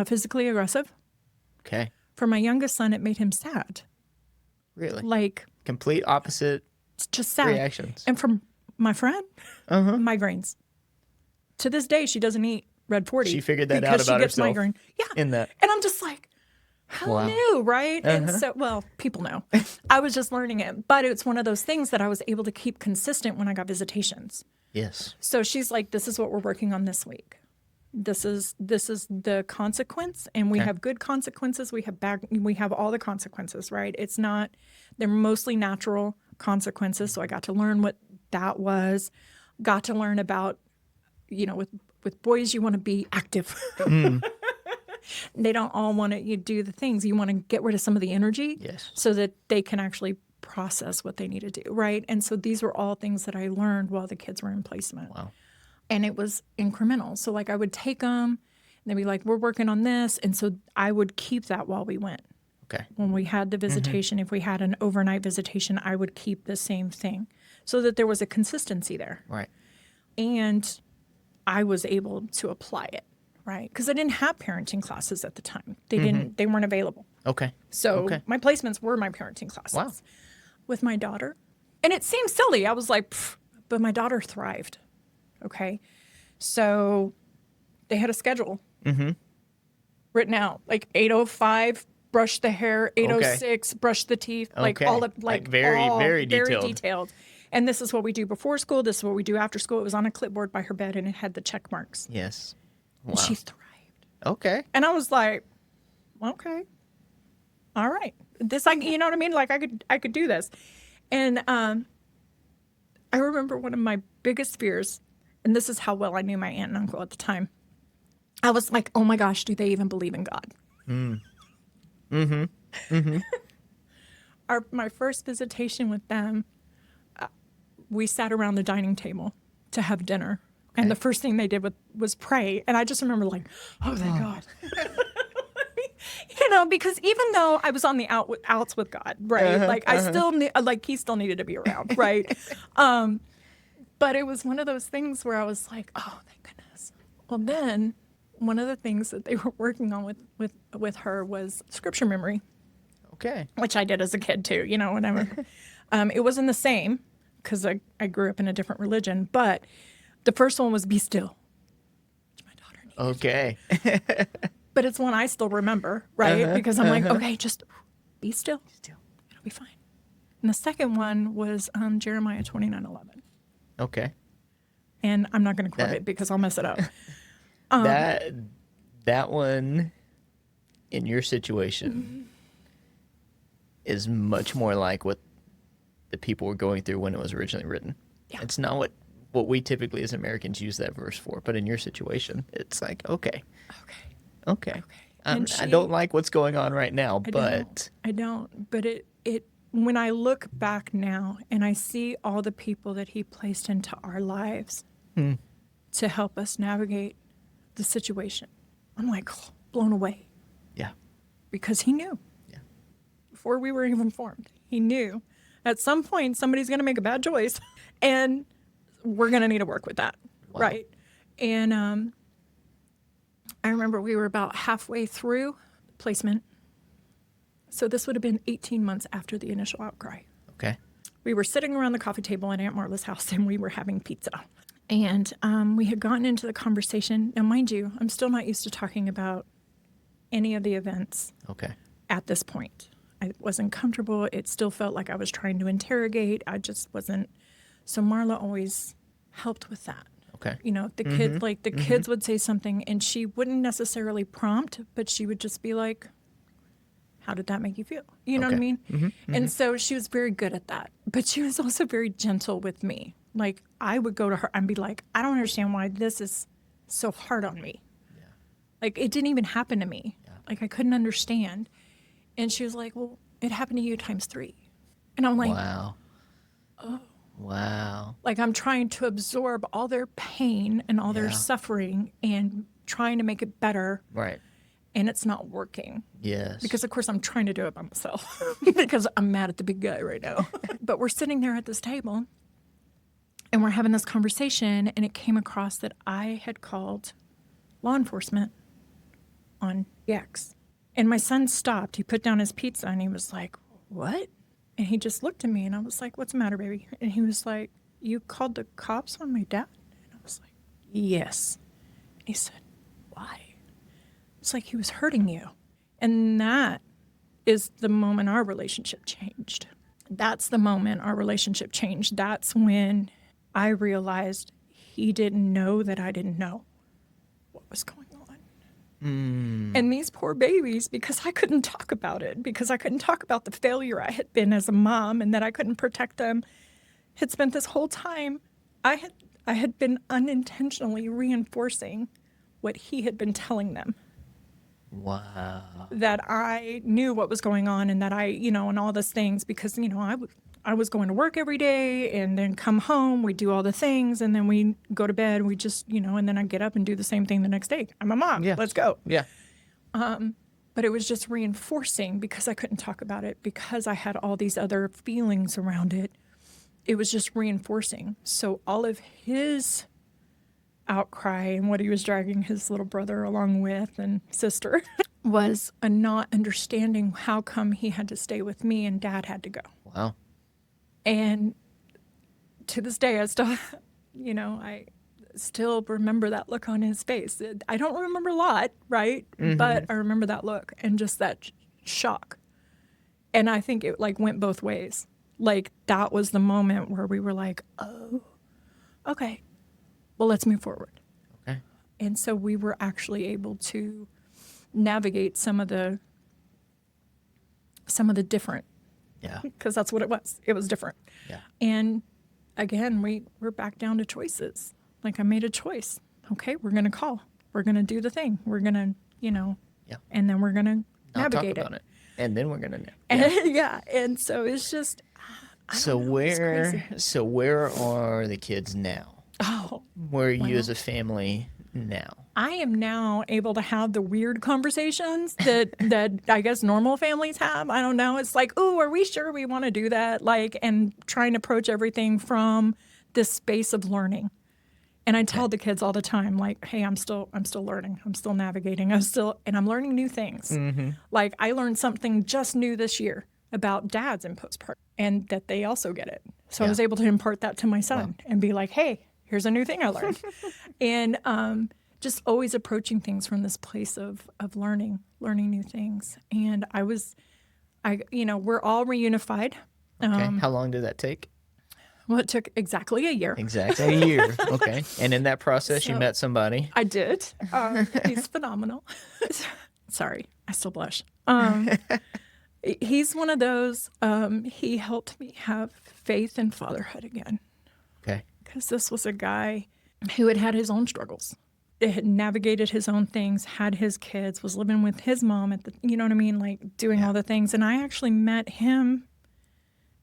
physically aggressive. Okay. For my youngest son, it made him sad. Really? Like Complete opposite just sad. reactions. And from my friend, migraines. To this day, she doesn't eat red 40. She figured that out because about she gets herself migraine. Yeah. in that. And I'm just like, who knew, right? And so, well, people know. I was just learning it. But it's one of those things that I was able to keep consistent when I got visitations. Yes. So she's like, this is what we're working on this week. This is the consequence, and we have good consequences. We have all the consequences, right? It's not, they're mostly natural consequences. So I got to learn what that was, got to learn about, with boys, you want to be active. They don't all want to do the things. You want to get rid of some of the energy so that they can actually process what they need to do, right? And so these were all things that I learned while the kids were in placement. Wow. And it was incremental. So like I would take them and they'd be like, we're working on this. And so I would keep that while we went. Okay. When we had the visitation, if we had an overnight visitation, I would keep the same thing so that there was a consistency there. Right. And I was able to apply it, right? Because I didn't have parenting classes at the time. They weren't available. Okay. So my placements were my parenting classes. Wow. With my daughter. And it seemed silly. I was like, but my daughter thrived. Okay. So they had a schedule written out, like 8:05, brush the hair, 8:06, brush the teeth, like all of very detailed. And this is what we do before school. This is what we do after school. It was on a clipboard by her bed and it had the check marks. Yes. Wow. And she thrived. Okay. And I was like, okay, all right. This, you know what I mean? Like I could do this. And I remember one of my biggest fears, and this is how well I knew my aunt and uncle at the time. I was like, oh my gosh, do they even believe in God? My first visitation with them, we sat around the dining table to have dinner. Okay. And the first thing they did was pray. And I just remember like, oh, thank God. Because even though I was on the outs with God, right? Like I still, he still needed to be around, right? But it was one of those things where I was like, oh, thank goodness. Well, then one of the things that they were working on with her was scripture memory. Okay. Which I did as a kid too, whatever. It wasn't the same because I grew up in a different religion, but the first one was be still. Which my daughter needed. Okay. But it's one I still remember, right? Because I'm like, okay, just be still. It'll be fine. And the second one was Jeremiah 29:11. Okay. And I'm not going to quote it because I'll mess it up. That one in your situation is much more like what the people were going through when it was originally written. Yeah. It's not what we typically as Americans use that verse for, but in your situation, it's like, okay. I don't like what's going on right now, but I don't. But it when I look back now and I see all the people that he placed into our lives to help us navigate the situation, I'm like blown away. Yeah. Because he knew. Yeah. Before we were even formed, he knew at some point somebody's going to make a bad choice and we're going to need to work with that. Wow. Right. And I remember we were about halfway through placement. So this would have been 18 months after the initial outcry. Okay. We were sitting around the coffee table at Aunt Marla's house and we were having pizza. And we had gotten into the conversation. Now, mind you, I'm still not used to talking about any of the events at this point. I wasn't comfortable. It still felt like I was trying to interrogate. I just wasn't. So Marla always helped with that. Okay. The kids, kids would say something and she wouldn't necessarily prompt, but she would just be like, how did that make you feel? You know what I mean? And so she was very good at that. But she was also very gentle with me, Like, I would go to her and be like, I don't understand why this is so hard on me. Yeah. Like, it didn't even happen to me. Yeah. Like, I couldn't understand. And she was like, well, it happened to you times 3. And I'm like, Wow. oh. Wow. Like, I'm trying to absorb all their pain and all their suffering and trying to make it better. Right. And it's not working. Yes. Because, of course, I'm trying to do it by myself because I'm mad at the big guy right now. But we're sitting there at this table and we're having this conversation, and it came across that I had called law enforcement on the ex. And my son stopped. He put down his pizza and he was like, what? And he just looked at me and I was like, what's the matter, baby? And he was like, you called the cops on my dad? And I was like, yes. And he said, why? It's like he was hurting you. And that is the moment our relationship changed. That's the moment our relationship changed. That's when I realized he didn't know that I didn't know what was going on. And these poor babies, because I couldn't talk about it, because I couldn't talk about the failure I had been as a mom and that I couldn't protect them, had spent this whole time, I had been unintentionally reinforcing what he had been telling them. Wow. That I knew what was going on and that I, and all those things, because, I was going to work every day and then come home, we do all the things, and then we go to bed, we just, and then I get up and do the same thing the next day. I'm a mom. Yeah. Let's go. Yeah. But it was just reinforcing because I couldn't talk about it, because I had all these other feelings around it. It was just reinforcing. So all of his outcry and what he was dragging his little brother along with and sister was a not understanding how come he had to stay with me and dad had to go. Wow. And to this day, I still remember that look on his face. I don't remember a lot, right? Mm-hmm. But I remember that look and just that shock. And I think it went both ways. Like, that was the moment where we were like, oh, okay, well, let's move forward. Okay. And so we were actually able to navigate some of the different. Yeah. Because that's what it was. It was different. Yeah. And again, we're back down to choices. Like, I made a choice. Okay, we're going to call. We're going to do the thing. We're going to, and then we're going to navigate talk about it. And then we're going to. And so it's just. So where are the kids now? Oh. Where are you as a family now? I am now able to have the weird conversations that I guess normal families have. I don't know. It's like, oh, are we sure we want to do that? And trying to approach everything from this space of learning. And I tell the kids all the time, like, hey, I'm still learning. I'm still navigating. And I'm learning new things. Mm-hmm. Like, I learned something just new this year about dads in postpartum, and that they also get it. So I was able to impart that to my son and be like, hey, here's a new thing I learned. And just always approaching things from this place of learning new things. And we're all reunified. Okay. How long did that take? Well, it took exactly a year. Exactly a year. Okay. And in that process, you met somebody. I did. He's phenomenal. Sorry, I still blush. He's one of those, he helped me have faith in fatherhood again. Okay. Because this was a guy who had his own struggles. It had navigated his own things, had his kids, was living with his mom at the, doing all the things. And I actually met him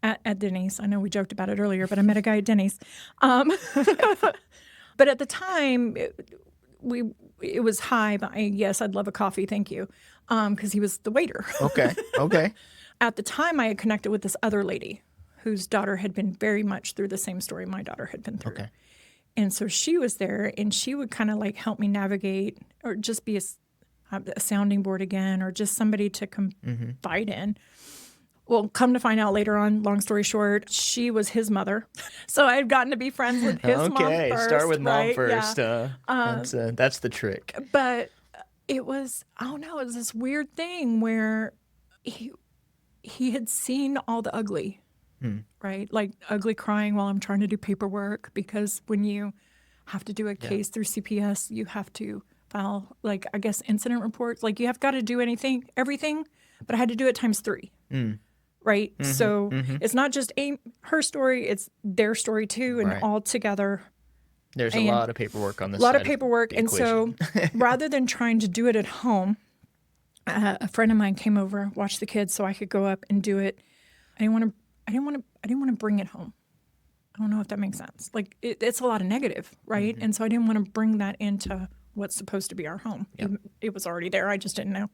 at Denny's. I know we joked about it earlier, but I met a guy at Denny's. But at the time, it was high. But I'd love a coffee, thank you, because he was the waiter. Okay. At the time, I had connected with this other lady whose daughter had been very much through the same story my daughter had been through. Okay. And so she was there, and she would kind of help me navigate, or just be a sounding board again, or just somebody to confide in. Well, come to find out later on, long story short, she was his mother. So I had gotten to be friends with his mom first. Okay, start with mom first. Yeah. That's the trick. But it was, it was this weird thing where he had seen all the ugly, right? Like ugly crying while I'm trying to do paperwork, because when you have to do a case through CPS, you have to file, incident reports. You have got to do everything, but I had to do it times 3. right? So it's not just her story, it's their story too, and Right. all together. There's a And lot of paperwork on this a lot side of paperwork. the And so equation. rather than trying to do it at home, a friend of mine came over, watched the kids so I could go up and do it. I didn't want to bring it home. I don't know if that makes sense. Like it's a lot of negative, right? And so I didn't want to bring that into what's supposed to be our home. Yep. It was already there. I just didn't know.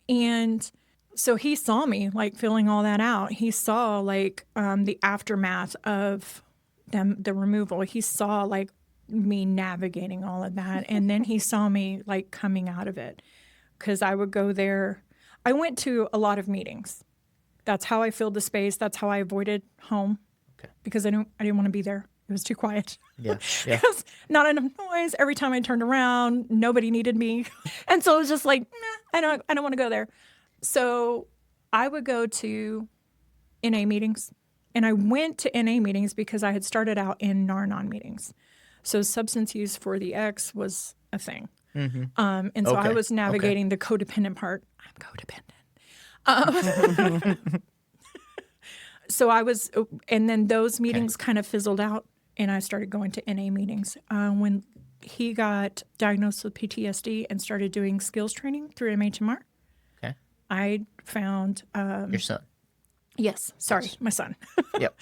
And so he saw me like filling all that out. He saw like the aftermath of the removal. He saw like me navigating all of that. And then he saw me like coming out of it, because I would go there. I went to a lot of meetings. That's how I filled the space. That's how I avoided home, because I didn't want to be there. It was too quiet. Yeah. Yeah. Not enough noise. Every time I turned around, nobody needed me. And so it was just like, nah, I don't want to go there. So I would go to NA meetings. And I went to NA meetings because I had started out in NAR/NON meetings. So substance use for the ex was a thing. And so I was navigating the codependent part. I'm codependent. So I was, and then those meetings kind of fizzled out, and I started going to NA meetings. When he got diagnosed with PTSD and started doing skills training through MHMR, I found Your son. Yes, sorry, my son. Yep.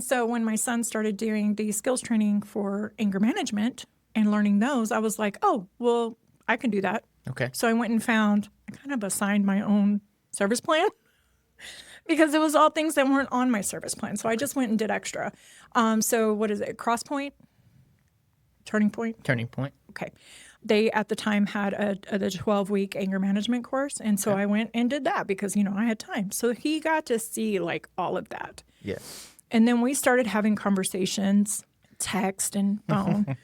So when my son started doing the skills training for anger management and learning those, I was like, oh, well, I can do that. Okay. So I went and I kind of assigned my own service plan, because it was all things that weren't on my service plan. So I just went and did extra. So what is it? Crosspoint? Turning Point? Turning Point. Okay. They at the time had a 12-week anger management course. And so I went and did that because, I had time. So he got to see like all of that. Yeah. And then we started having conversations, text and phone.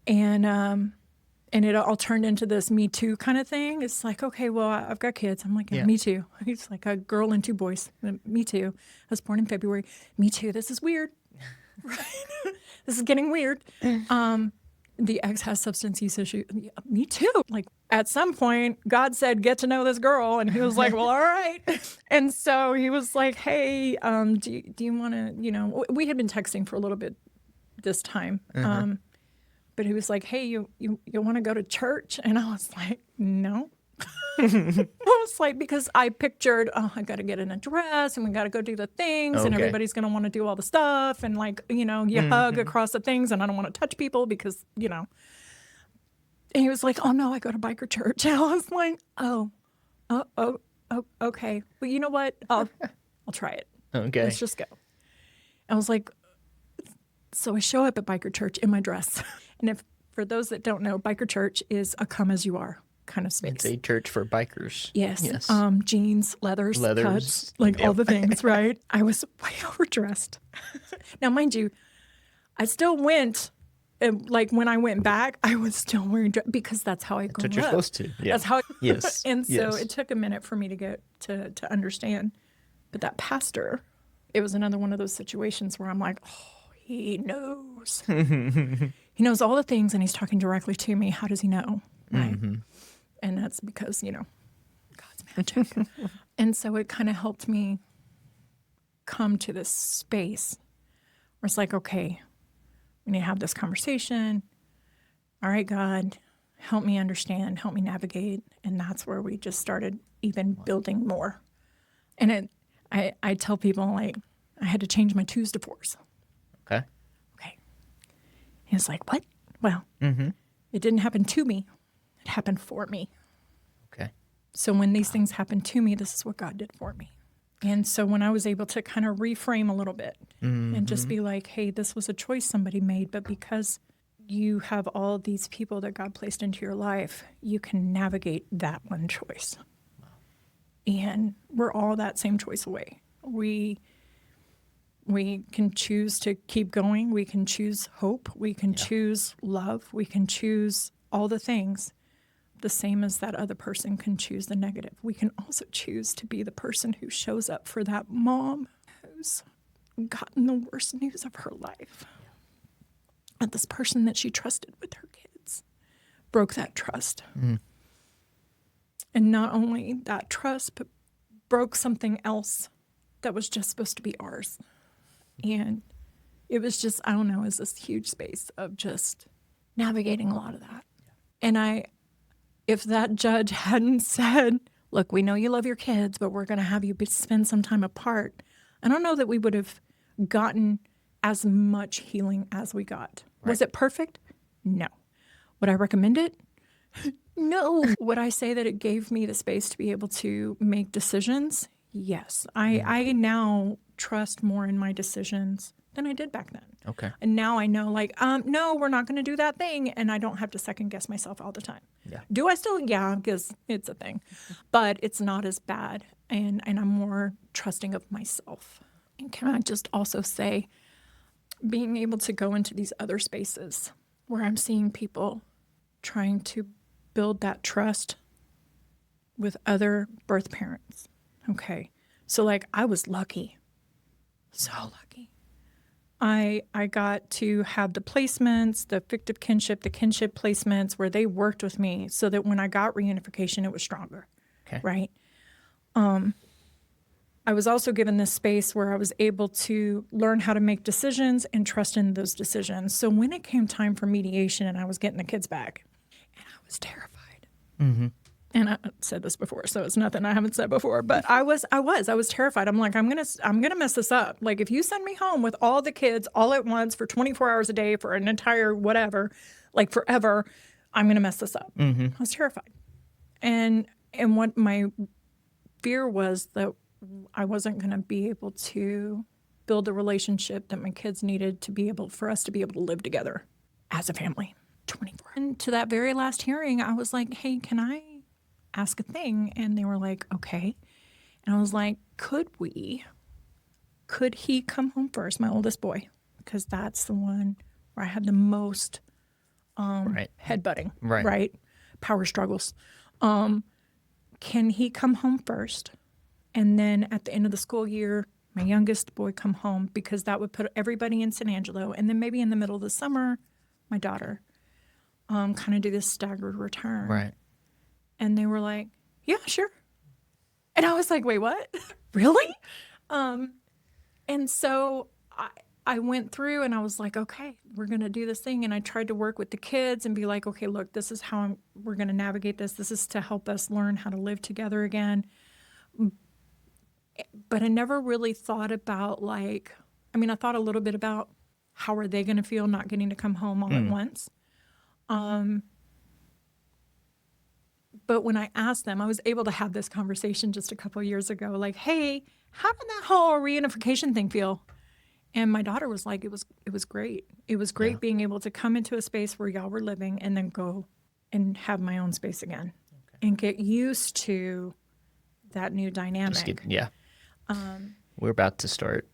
And it all turned into this Me Too kind of thing. It's like, okay, well, I've got kids. I'm like, yeah, me too. He's like a girl and two boys. Me too. I was born in February. Me too. This is weird. Right? This is getting weird. The ex has substance use issue. Yeah, me too. Like at some point, God said, get to know this girl. And he was like, well, all right. And so he was like, hey, do you want to, we had been texting for a little bit this time. But he was like, hey, you want to go to church? And I was like, no. I was like, because I pictured, I got to get an address and we got to go do the things and everybody's going to want to do all the stuff. And like, you hug across the things and I don't want to touch people because, And he was like, oh no, I go to biker church. And I was like, oh, okay. Well, you know what? I'll try it. Okay. Let's just go. I was like, so I show up at biker church in my dress. And for those that don't know, biker church is a come as you are kind of space. It's a church for bikers. Yes. Jeans, leathers, cuts, like all the things, right? I was way overdressed. Now, mind you, I still went, like when I went back, I was still wearing dress because that's how I grew up. That's what you're supposed to. Yeah. That's how Yes. And so it took a minute for me to get to understand. But that pastor, it was another one of those situations where I'm like, oh, he knows. He knows all the things and he's talking directly to me. How does he know? Right. And that's because, God's magic. And so it kind of helped me come to this space where it's like, okay, we need to have this conversation. All right, God, help me understand, help me navigate. And that's where we just started even building more. And I tell people, like, I had to change my 2s to 4s. Okay. He's like, what? Well, it didn't happen to me. It happened for me. Okay. So when these things happened to me, this is what God did for me. And so when I was able to kind of reframe a little bit and just be like, hey, this was a choice somebody made, but because you have all these people that God placed into your life, you can navigate that one choice. Wow. And we're all that same choice away. We can choose to keep going. We can choose hope. We can choose love. We can choose all the things, the same as that other person can choose the negative. We can also choose to be the person who shows up for that mom who's gotten the worst news of her life. And this person that she trusted with her kids broke that trust. And not only that trust, but broke something else that was just supposed to be ours. And it was just, I don't know, it was this huge space of just navigating a lot of that. And if that judge hadn't said, look, we know you love your kids, but we're going to have you spend some time apart, I don't know that we would have gotten as much healing as we got. Right. Was it perfect? No. Would I recommend it? No. Would I say that it gave me the space to be able to make decisions? Yes. I now trust more in my decisions than I did back then. Okay. And now I know, like, no, we're not going to do that thing. And I don't have to second guess myself all the time. Yeah. Do I still? Yeah, because it's a thing. But it's not as bad. And I'm more trusting of myself. And can I just also say, being able to go into these other spaces where I'm seeing people trying to build that trust with other birth parents. Okay. So, like, I was lucky. So lucky. I got to have the placements, the fictive kinship, the kinship placements where they worked with me so that when I got reunification, it was stronger. Okay. Right? I was also given this space where I was able to learn how to make decisions and trust in those decisions. So when it came time for mediation and I was getting the kids back, and I was terrified. Mm-hmm. And I said this before, so it's nothing I haven't said before, but I was terrified. I'm like, I'm gonna mess this up. Like, if you send me home with all the kids all at once for 24 hours a day for an entire whatever, like forever, I'm gonna mess this up. Mm-hmm. I was terrified. And what my fear was that I wasn't gonna be able to build the relationship that my kids needed for us to be able to live together as a family. 24. And to that very last hearing, I was like, hey, can I ask a thing? And they were like, okay. And I was like, could he come home first, my oldest boy? Because that's the one where I had the most headbutting, right? Power struggles. Can he come home first? And then at the end of the school year, my youngest boy come home, because that would put everybody in San Angelo. And then maybe in the middle of the summer, my daughter kind of do this staggered return. Right. And they were like, yeah, sure. And I was like, wait, what? Really? And so I went through and I was like, okay, we're going to do this thing. And I tried to work with the kids and be like, okay, look, this is how we're going to navigate this. This is to help us learn how to live together again. But I never really thought about, I thought a little bit about how are they going to feel not getting to come home all at once. But when I asked them, I was able to have this conversation just a couple of years ago, like, hey, how did that whole reunification thing feel? And my daughter was like, it was great. It was great being able to come into a space where y'all were living and then go and have my own space again and get used to that new dynamic. We're about to start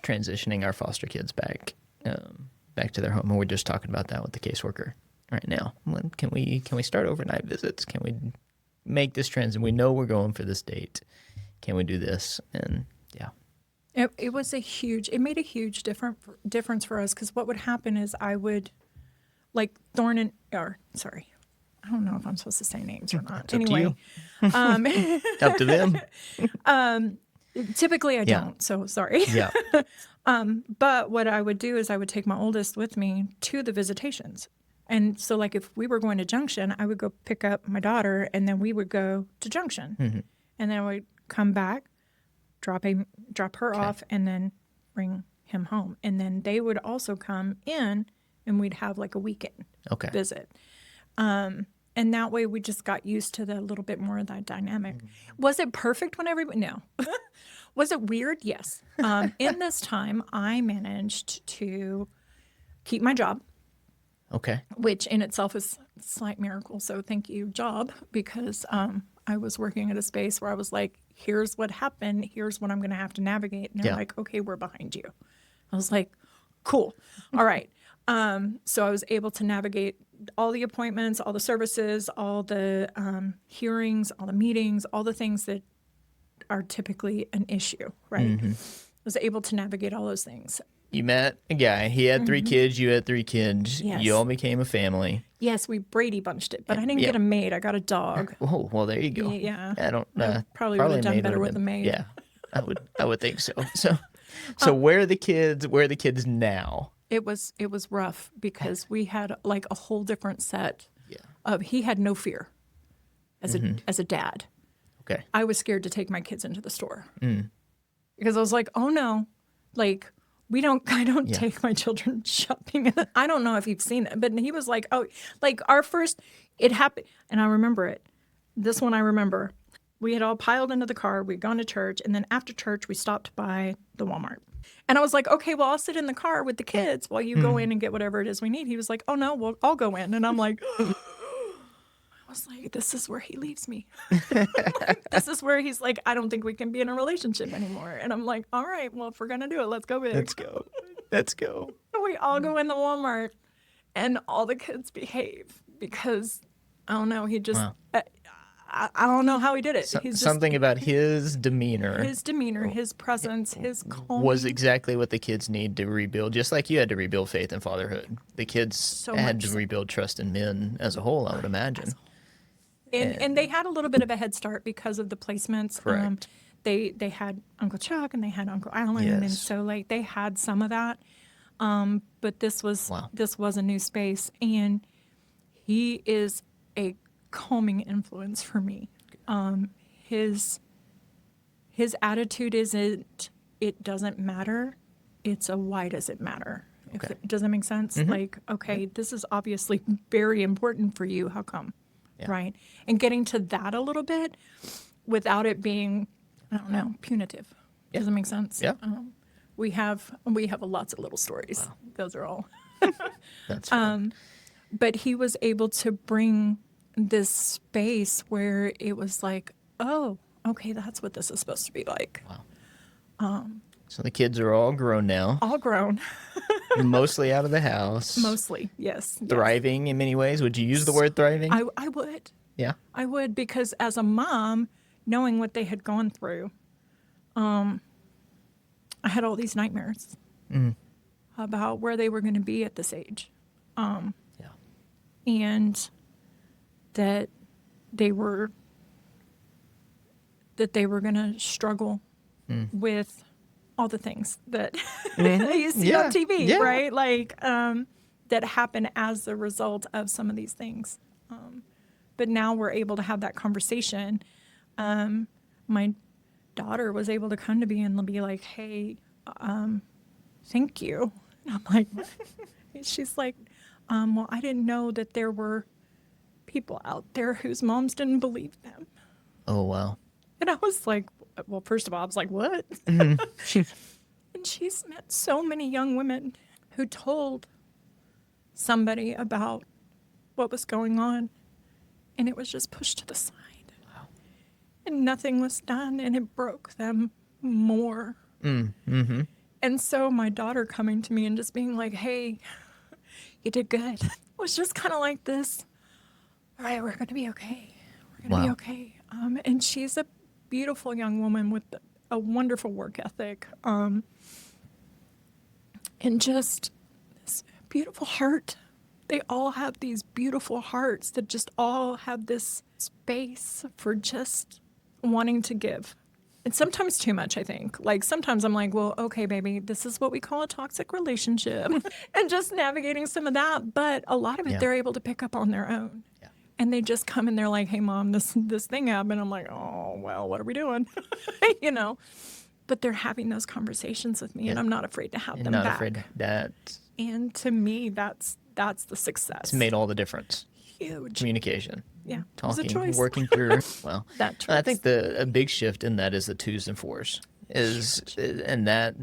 transitioning our foster kids back to their home, and we're just talking about that with the caseworker right now. Can we start overnight visits? Can we make this transition? We know we're going for this date. Can we do this? And it made a huge difference for us, because what would happen is I would, like I don't know if I'm supposed to say names or not. Anyway, up to them. Typically I don't, so sorry. Yeah. But what I would do is I would take my oldest with me to the visitations. And so, like, if we were going to Junction, I would go pick up my daughter, and then we would go to Junction. Mm-hmm. And then I would come back, drop her off, and then bring him home. And then they would also come in, and we'd have, like, a weekend visit. And that way we just got used to the little bit more of that dynamic. Mm-hmm. Was it perfect when everybody? No. Was it weird? Yes. In this time, I managed to keep my job. Okay. Which in itself is a slight miracle. So thank you, job, because I was working at a space where I was like, here's what happened. Here's what I'm going to have to navigate. And they're like, okay, we're behind you. I was like, cool. All right. So I was able to navigate all the appointments, all the services, all the hearings, all the meetings, all the things that are typically an issue, right? Mm-hmm. I was able to navigate all those things. You met a guy. He had 3 kids. You had 3 kids. Yes. You all became a family. Yes, we Brady Bunched it, but I didn't get a maid. I got a dog. Oh, well, there you go. Yeah. I don't. Probably would have done maid better would with have a been- maid. Yeah, I would think so. So where are the kids? Where are the kids now? It was rough because we had like a whole different set. Yeah. Of he had no fear as a dad. Okay. I was scared to take my kids into the store because I was like, oh no, like I don't take my children shopping. I don't know if you've seen it, but he was like, oh, like our first, it happened. And I remember it. This one I remember. We had all piled into the car. We'd gone to church. And then after church, we stopped by the Walmart. And I was like, okay, well, I'll sit in the car with the kids while you go in and get whatever it is we need. He was like, oh no, well, I'll go in. And I'm like, I was like, this is where he leaves me. This is where he's like, I don't think we can be in a relationship anymore. And I'm like, all right, well, if we're going to do it, let's go big. Let's go. We all go in the Walmart and all the kids behave because, I don't know, he just, I don't know how he did it. He's Something about his demeanor. His presence, his calm. Was exactly what the kids need to rebuild, just like you had to rebuild faith in fatherhood. The kids had to rebuild trust in men as a whole, I would imagine. And they had a little bit of a head start because of the placements. Correct. They had Uncle Chuck and they had Uncle Alan, and so like they had some of that. But this was a new space, and he is a calming influence for me. His attitude isn't it doesn't matter. It's a why does it matter? Okay. Does that make sense? Like, okay, this is obviously very important for you. How come? Yeah. Right? And getting to that a little bit without it being, I don't know, punitive. Yeah. Does that make sense? Yeah. We have lots of little stories. Wow. Those are all. That's fun. But he was able to bring this space where it was like, oh, okay, that's what this is supposed to be like. Wow. So the kids are all grown now. All grown. Mostly out of the house. Mostly, yes. Thriving in many ways. Would you use the word thriving? I would. Yeah. I would, because as a mom, knowing what they had gone through, I had all these nightmares about where they were going to be at this age. And that they were going to struggle with all the things that you see on TV, right? Like that happen as a result of some of these things. But now we're able to have that conversation. My daughter was able to come to me and be like, hey, thank you. And I'm like, she's like, well, I didn't know that there were people out there whose moms didn't believe them. Oh, wow. And I was like, well, first of all, I was like, what? And she's met so many young women who told somebody about what was going on, and it was just pushed to the side. Wow. And nothing was done, and it broke them more. Mm-hmm. And so my daughter coming to me and just being like, hey, you did good, was just kind of like this, all right, we're going to be okay. We're going to be okay. And she's a beautiful young woman with a wonderful work ethic, and just this beautiful heart. They all have these beautiful hearts that just all have this space for just wanting to give. And sometimes too much, I think. Like sometimes I'm like, well, okay, baby, this is what we call a toxic relationship. And just navigating some of that. But a lot of it they're able to pick up on their own. Yeah. And they just come and they're like, hey, Mom, this thing happened. I'm like, oh, well, what are we doing? You know? But they're having those conversations with me, and I'm not afraid to have them not back. Afraid that. And to me, that's the success. It's made all the difference. Huge. Communication. Yeah. Talking, it was a choice. working through. Well, that choice. I think a big shift in that is the 2s and 4s and that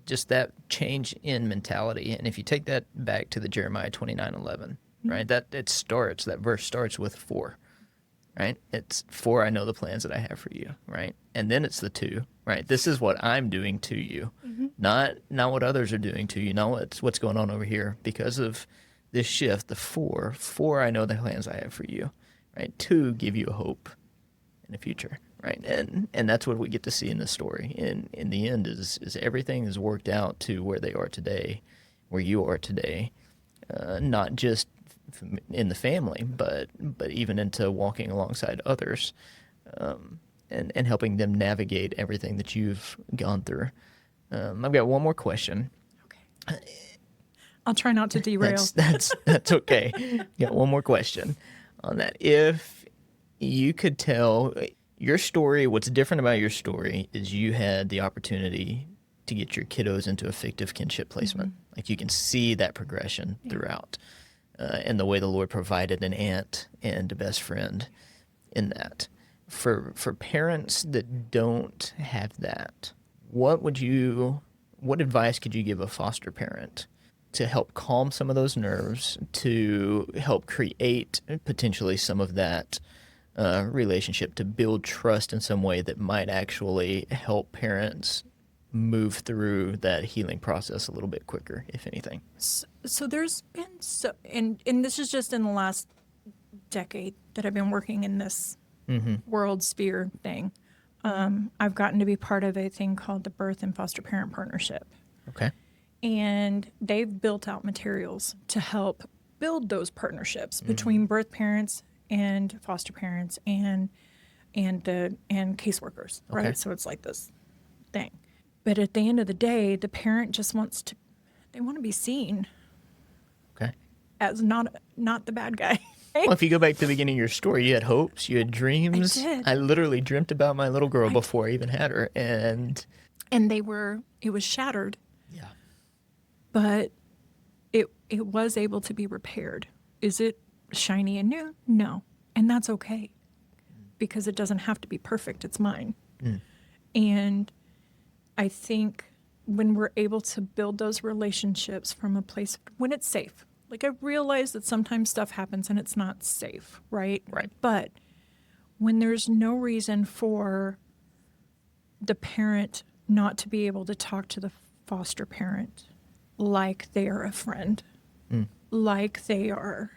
just that change in mentality. And if you take that back to the Jeremiah 29:11, right? That verse starts with 4, right? It's 4, I know the plans that I have for you, right? And then it's the 2, right? This is what I'm doing to you, not what others are doing to you, not what's going on over here. Because of this shift, the 4, I know the plans I have for you, right? 2, give you a hope in the future, right? And that's what we get to see in this story. In the end is everything is worked out to where they are today, where you are today, not just in the family, but even into walking alongside others, and helping them navigate everything that you've gone through. I've got one more question. Okay. I'll try not to derail. That's okay. Got one more question on that. If you could tell your story, what's different about your story is you had the opportunity to get your kiddos into a fictive kinship placement. Like you can see that progression throughout, and the way the Lord provided an aunt and a best friend in that. For parents that don't have that, what advice could you give a foster parent to help calm some of those nerves, to help create potentially some of that relationship, to build trust in some way that might actually help parents move through that healing process a little bit quicker, if anything? So there's been and this is just in the last decade that I've been working in this world sphere thing. I've gotten to be part of a thing called the Birth and Foster Parent Partnership. Okay. And they've built out materials to help build those partnerships between birth parents and foster parents and caseworkers, right? Okay. So it's like this thing. But at the end of the day, the parent just want to be seen. Okay. As not the bad guy. Well, if you go back to the beginning of your story, you had hopes, you had dreams. I did. I literally dreamt about my little girl before I even had her, and it was shattered. Yeah. But it was able to be repaired. Is it shiny and new? No. And that's okay. Because it doesn't have to be perfect. It's mine. And I think when we're able to build those relationships from a place when it's safe. Like, I realize that sometimes stuff happens and it's not safe, right? Right. But when there's no reason for the parent not to be able to talk to the foster parent like they are a friend, like they are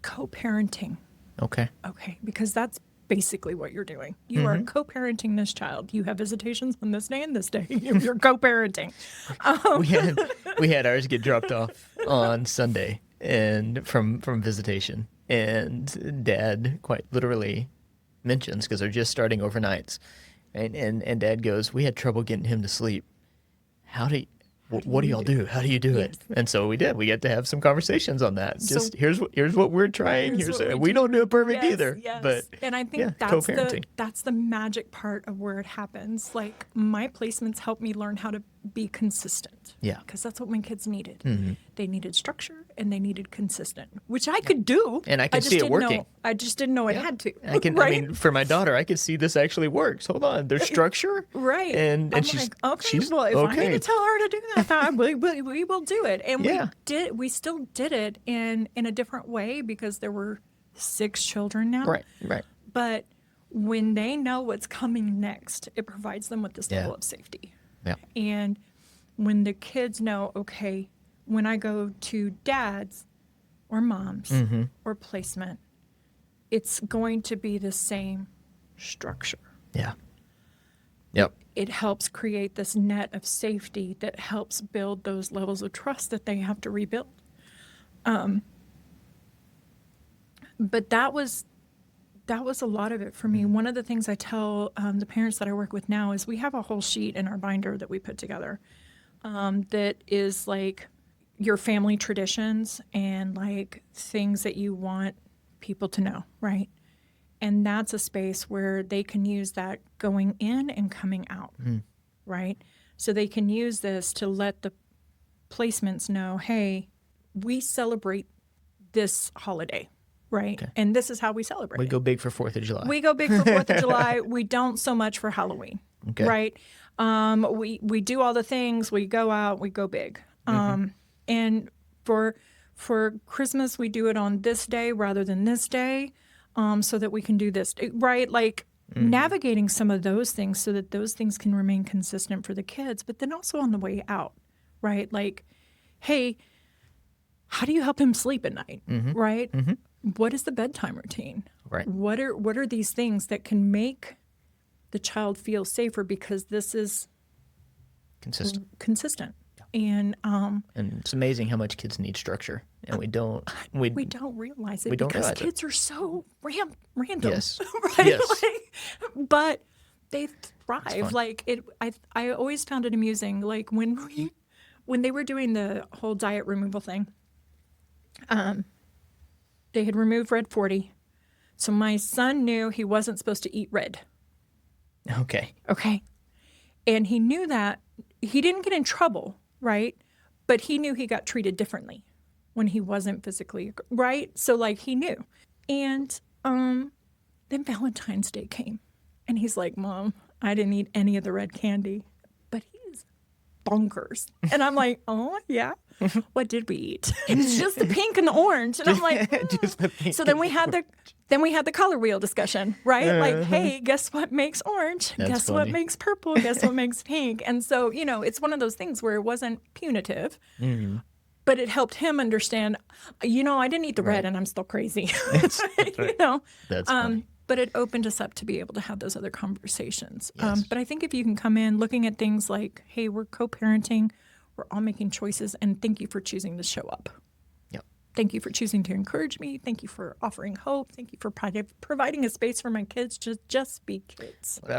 co-parenting. Okay. Okay, because that's basically what you're doing. You are co-parenting this child. You have visitations on this day and this day. You're co-parenting. We had ours get dropped off on Sunday and from visitation, and Dad quite literally mentions, because they're just starting overnights, and Dad goes, "We had trouble getting him to sleep. What do y'all do? How do you do it?" And so we did. We get to have some conversations on that. Just here's what we're trying. We don't do it perfect either. Yes. But and I think that's the magic part of where it happens. Like, my placements help me learn how to be consistent. Yeah. Because that's what my kids needed. They needed structure and they needed consistent, which I could do. And I can see it working. I just didn't know I had to. I mean, for my daughter, I could see this actually works. Hold on. There's structure. Right. And she's like, okay, well, if I need to tell her to do that, we will do it. And we still did it in a different way, because there were 6 children now. Right. But when they know what's coming next, it provides them with this level of safety. Yeah. And when the kids know, okay, when I go to dad's or mom's or placement, it's going to be the same structure. Yeah. Yep. It helps create this net of safety that helps build those levels of trust that they have to rebuild. But that was a lot of it for me. One of the things I tell the parents that I work with now is we have a whole sheet in our binder that we put together that is like your family traditions and like things that you want people to know, right? And that's a space where they can use that going in and coming out, right? So they can use this to let the placements know, hey, we celebrate this holiday. Right. Okay. And this is how we celebrate. We go big for 4th of July. We go big for 4th of July. We don't so much for Halloween. Okay. Right. We do all the things. We go out. We go big. And for Christmas, we do it on this day rather than this day, so that we can do this. Right. Like navigating some of those things so that those things can remain consistent for the kids, but then also on the way out. Right. Like, hey, how do you help him sleep at night? Right. What is the bedtime routine? Right. What are these things that can make the child feel safer, because this is consistent. Yeah. And it's amazing how much kids need structure, and we don't realize it we don't because realize it. kids are so random. Yes. Right? Yes. But they thrive. fun. Like I always found it amusing. Like when they were doing the whole diet removal thing, they had removed red 40. So my son knew he wasn't supposed to eat red. Okay. Okay. And he knew that. He didn't get in trouble, right? But he knew he got treated differently when he wasn't physically, right? So like he knew. And then Valentine's Day came. And he's like, Mom, I didn't eat any of the red candy. But he's bonkers. And I'm like, oh, yeah. What did we eat? It's just the pink and the orange. And I'm like, Just the pink so then we had the color wheel discussion, right? Like, hey, guess what makes orange? That's Guess funny. what makes purple? Guess what makes pink? And so, it's one of those things where it wasn't punitive, but it helped him understand, I didn't eat the red and I'm still crazy. That's right. That's funny. But it opened us up to be able to have those other conversations. Yes. But I think if you can come in looking at things like, hey, we're co-parenting, we're all making choices, and thank you for choosing to show up. Yep. Thank you for choosing to encourage me. Thank you for offering hope. Thank you for providing a space for my kids to just be kids. What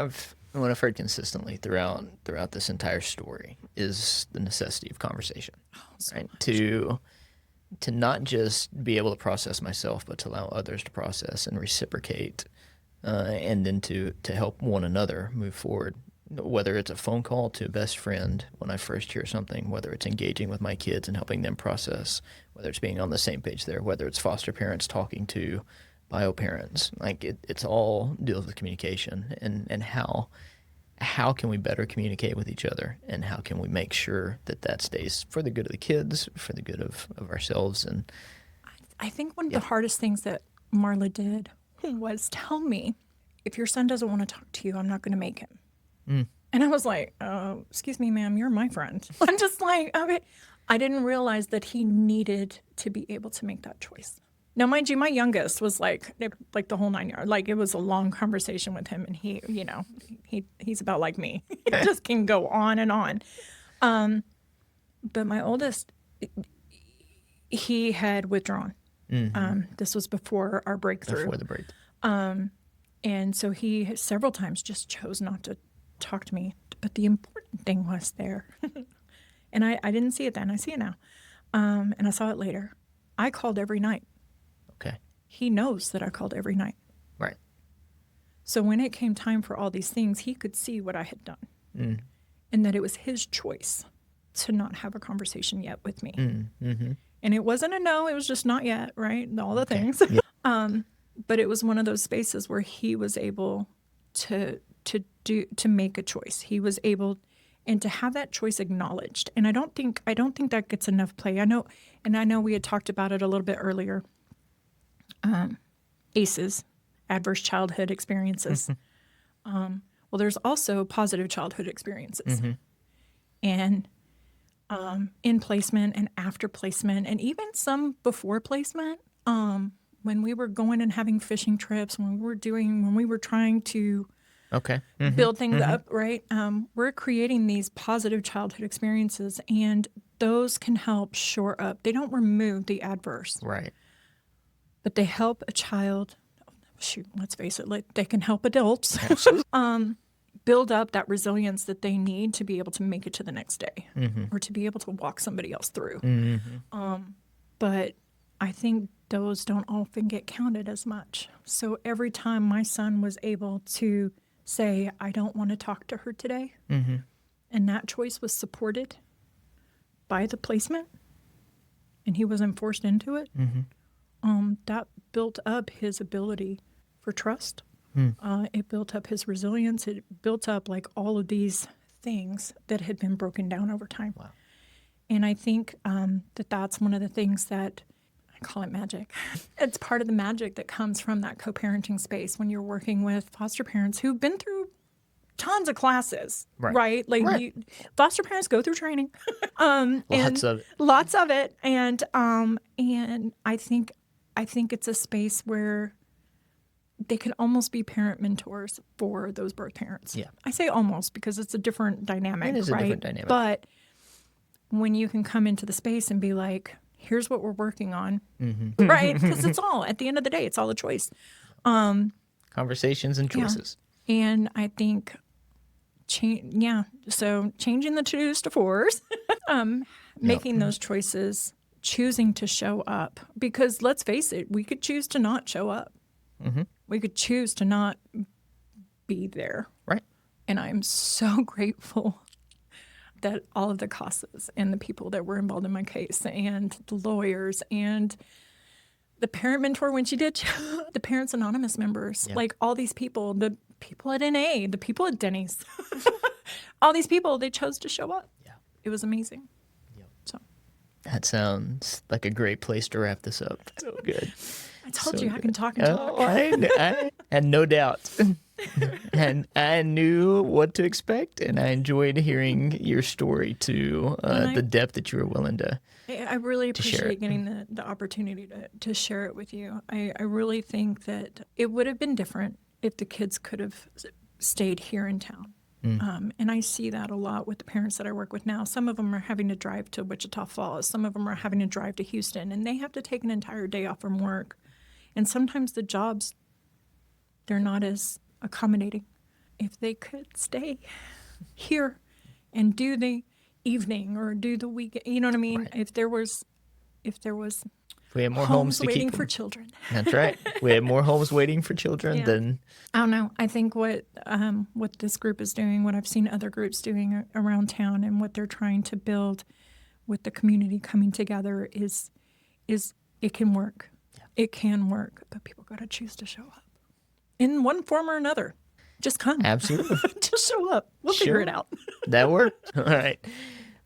I've heard consistently throughout this entire story is the necessity of conversation, right? To not just be able to process myself, but to allow others to process and reciprocate, and then to help one another move forward. Whether it's a phone call to a best friend when I first hear something, whether it's engaging with my kids and helping them process, whether it's being on the same page there, whether it's foster parents talking to bio parents, like it's all deals with communication and how can we better communicate with each other, and how can we make sure that stays for the good of the kids, for the good of ourselves. And I think one of the hardest things that Marla did was tell me, if your son doesn't want to talk to you, I'm not going to make him. And I was like, excuse me, ma'am, you're my friend. I'm just like, okay. I didn't realize that he needed to be able to make that choice. Now, mind you, my youngest was like the whole 9 yards. Like, it was a long conversation with him, and he's about like me. He just can go on and on. But my oldest, he had withdrawn. This was before our breakthrough. before the break. And so he several times just chose not to talk to me. But the important thing was there. And I didn't see it then. I see it now. And I saw it later. I called every night. Okay. He knows that I called every night. Right. So when it came time for all these things, he could see what I had done. And that it was his choice to not have a conversation yet with me. And it wasn't a no, it was just not yet, right? All the things. Yeah. But it was one of those spaces where he was able to make a choice. He was able, and to have that choice acknowledged. And I don't think that gets enough play. I know we had talked about it a little bit earlier. ACEs, adverse childhood experiences. Well, there's also positive childhood experiences. And in placement and after placement, and even some before placement, when we were going and having fishing trips, when we were trying to build things up, right? We're creating these positive childhood experiences, and those can help shore up. They don't remove the adverse. Right. But they help a child, let's face it, like they can help adults build up that resilience that they need to be able to make it to the next day, or to be able to walk somebody else through. But I think those don't often get counted as much. So every time my son was able to say, I don't want to talk to her today, and that choice was supported by the placement, and he wasn't forced into it, that built up his ability for trust. It built up his resilience. It built up like all of these things that had been broken down over time. Wow. And I think that's one of the things that I call it magic. It's part of the magic that comes from that co-parenting space when you're working with foster parents who've been through tons of classes, right? Like foster parents go through training, Lots of it. And I think it's a space where they can almost be parent mentors for those birth parents. Yeah. I say almost because it's a different dynamic, It is right? a different dynamic. But when you can come into the space and be like, here's what we're working on, right? Because it's all, at the end of the day, it's all a choice. Conversations and choices. Yeah. And I think, so changing the twos to fours, making those choices, choosing to show up. Because let's face it, we could choose to not show up. We could choose to not be there. Right. And I'm so grateful that all of the CASAs and the people that were involved in my case and the lawyers and the parent mentor when she did, the Parents Anonymous members, like all these people, the people at NA, the people at Denny's, all these people, they chose to show up. Yeah. It was amazing. Yep. So that sounds like a great place to wrap this up. So good. I told you I can talk and talk. I had no doubt. And I knew what to expect, and I enjoyed hearing your story to the depth that you were willing to. I really appreciate getting the opportunity to share it with you. I really think that it would have been different if the kids could have stayed here in town. And I see that a lot with the parents that I work with now. Some of them are having to drive to Wichita Falls. Some of them are having to drive to Houston, and they have to take an entire day off from work. And sometimes the jobs, they're not as accommodating. If they could stay here and do the evening or do the weekend, you know what I mean? Right. If there was we had more homes to waiting keep for children. That's right. We had more homes waiting for children than. I don't know. I think what this group is doing, what I've seen other groups doing around town, and what they're trying to build with the community coming together is it can work. Yeah. It can work, but people got to choose to show up in one form or another. Just come. Absolutely. Just show up. We'll figure it out. That worked. All right.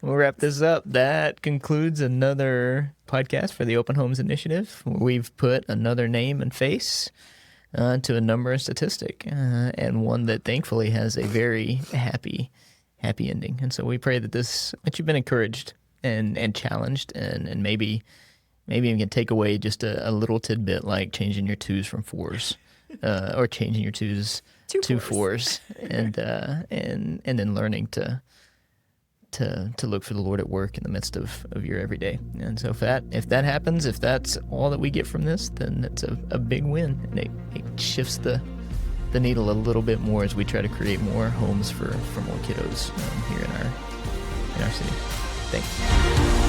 We'll wrap this up. That concludes another podcast for the Open Homes Initiative. We've put another name and face to a number and statistic, and one that thankfully has a very happy ending. And so we pray that you've been encouraged and challenged, and maybe you can take away just a little tidbit, like changing your twos from fours, or changing your twos to fours, and then learning to look for the Lord at work in the midst of your everyday. And so if that happens, if that's all that we get from this, then it's a big win, and it shifts the needle a little bit more as we try to create more homes for more kiddos here in our city. Thanks.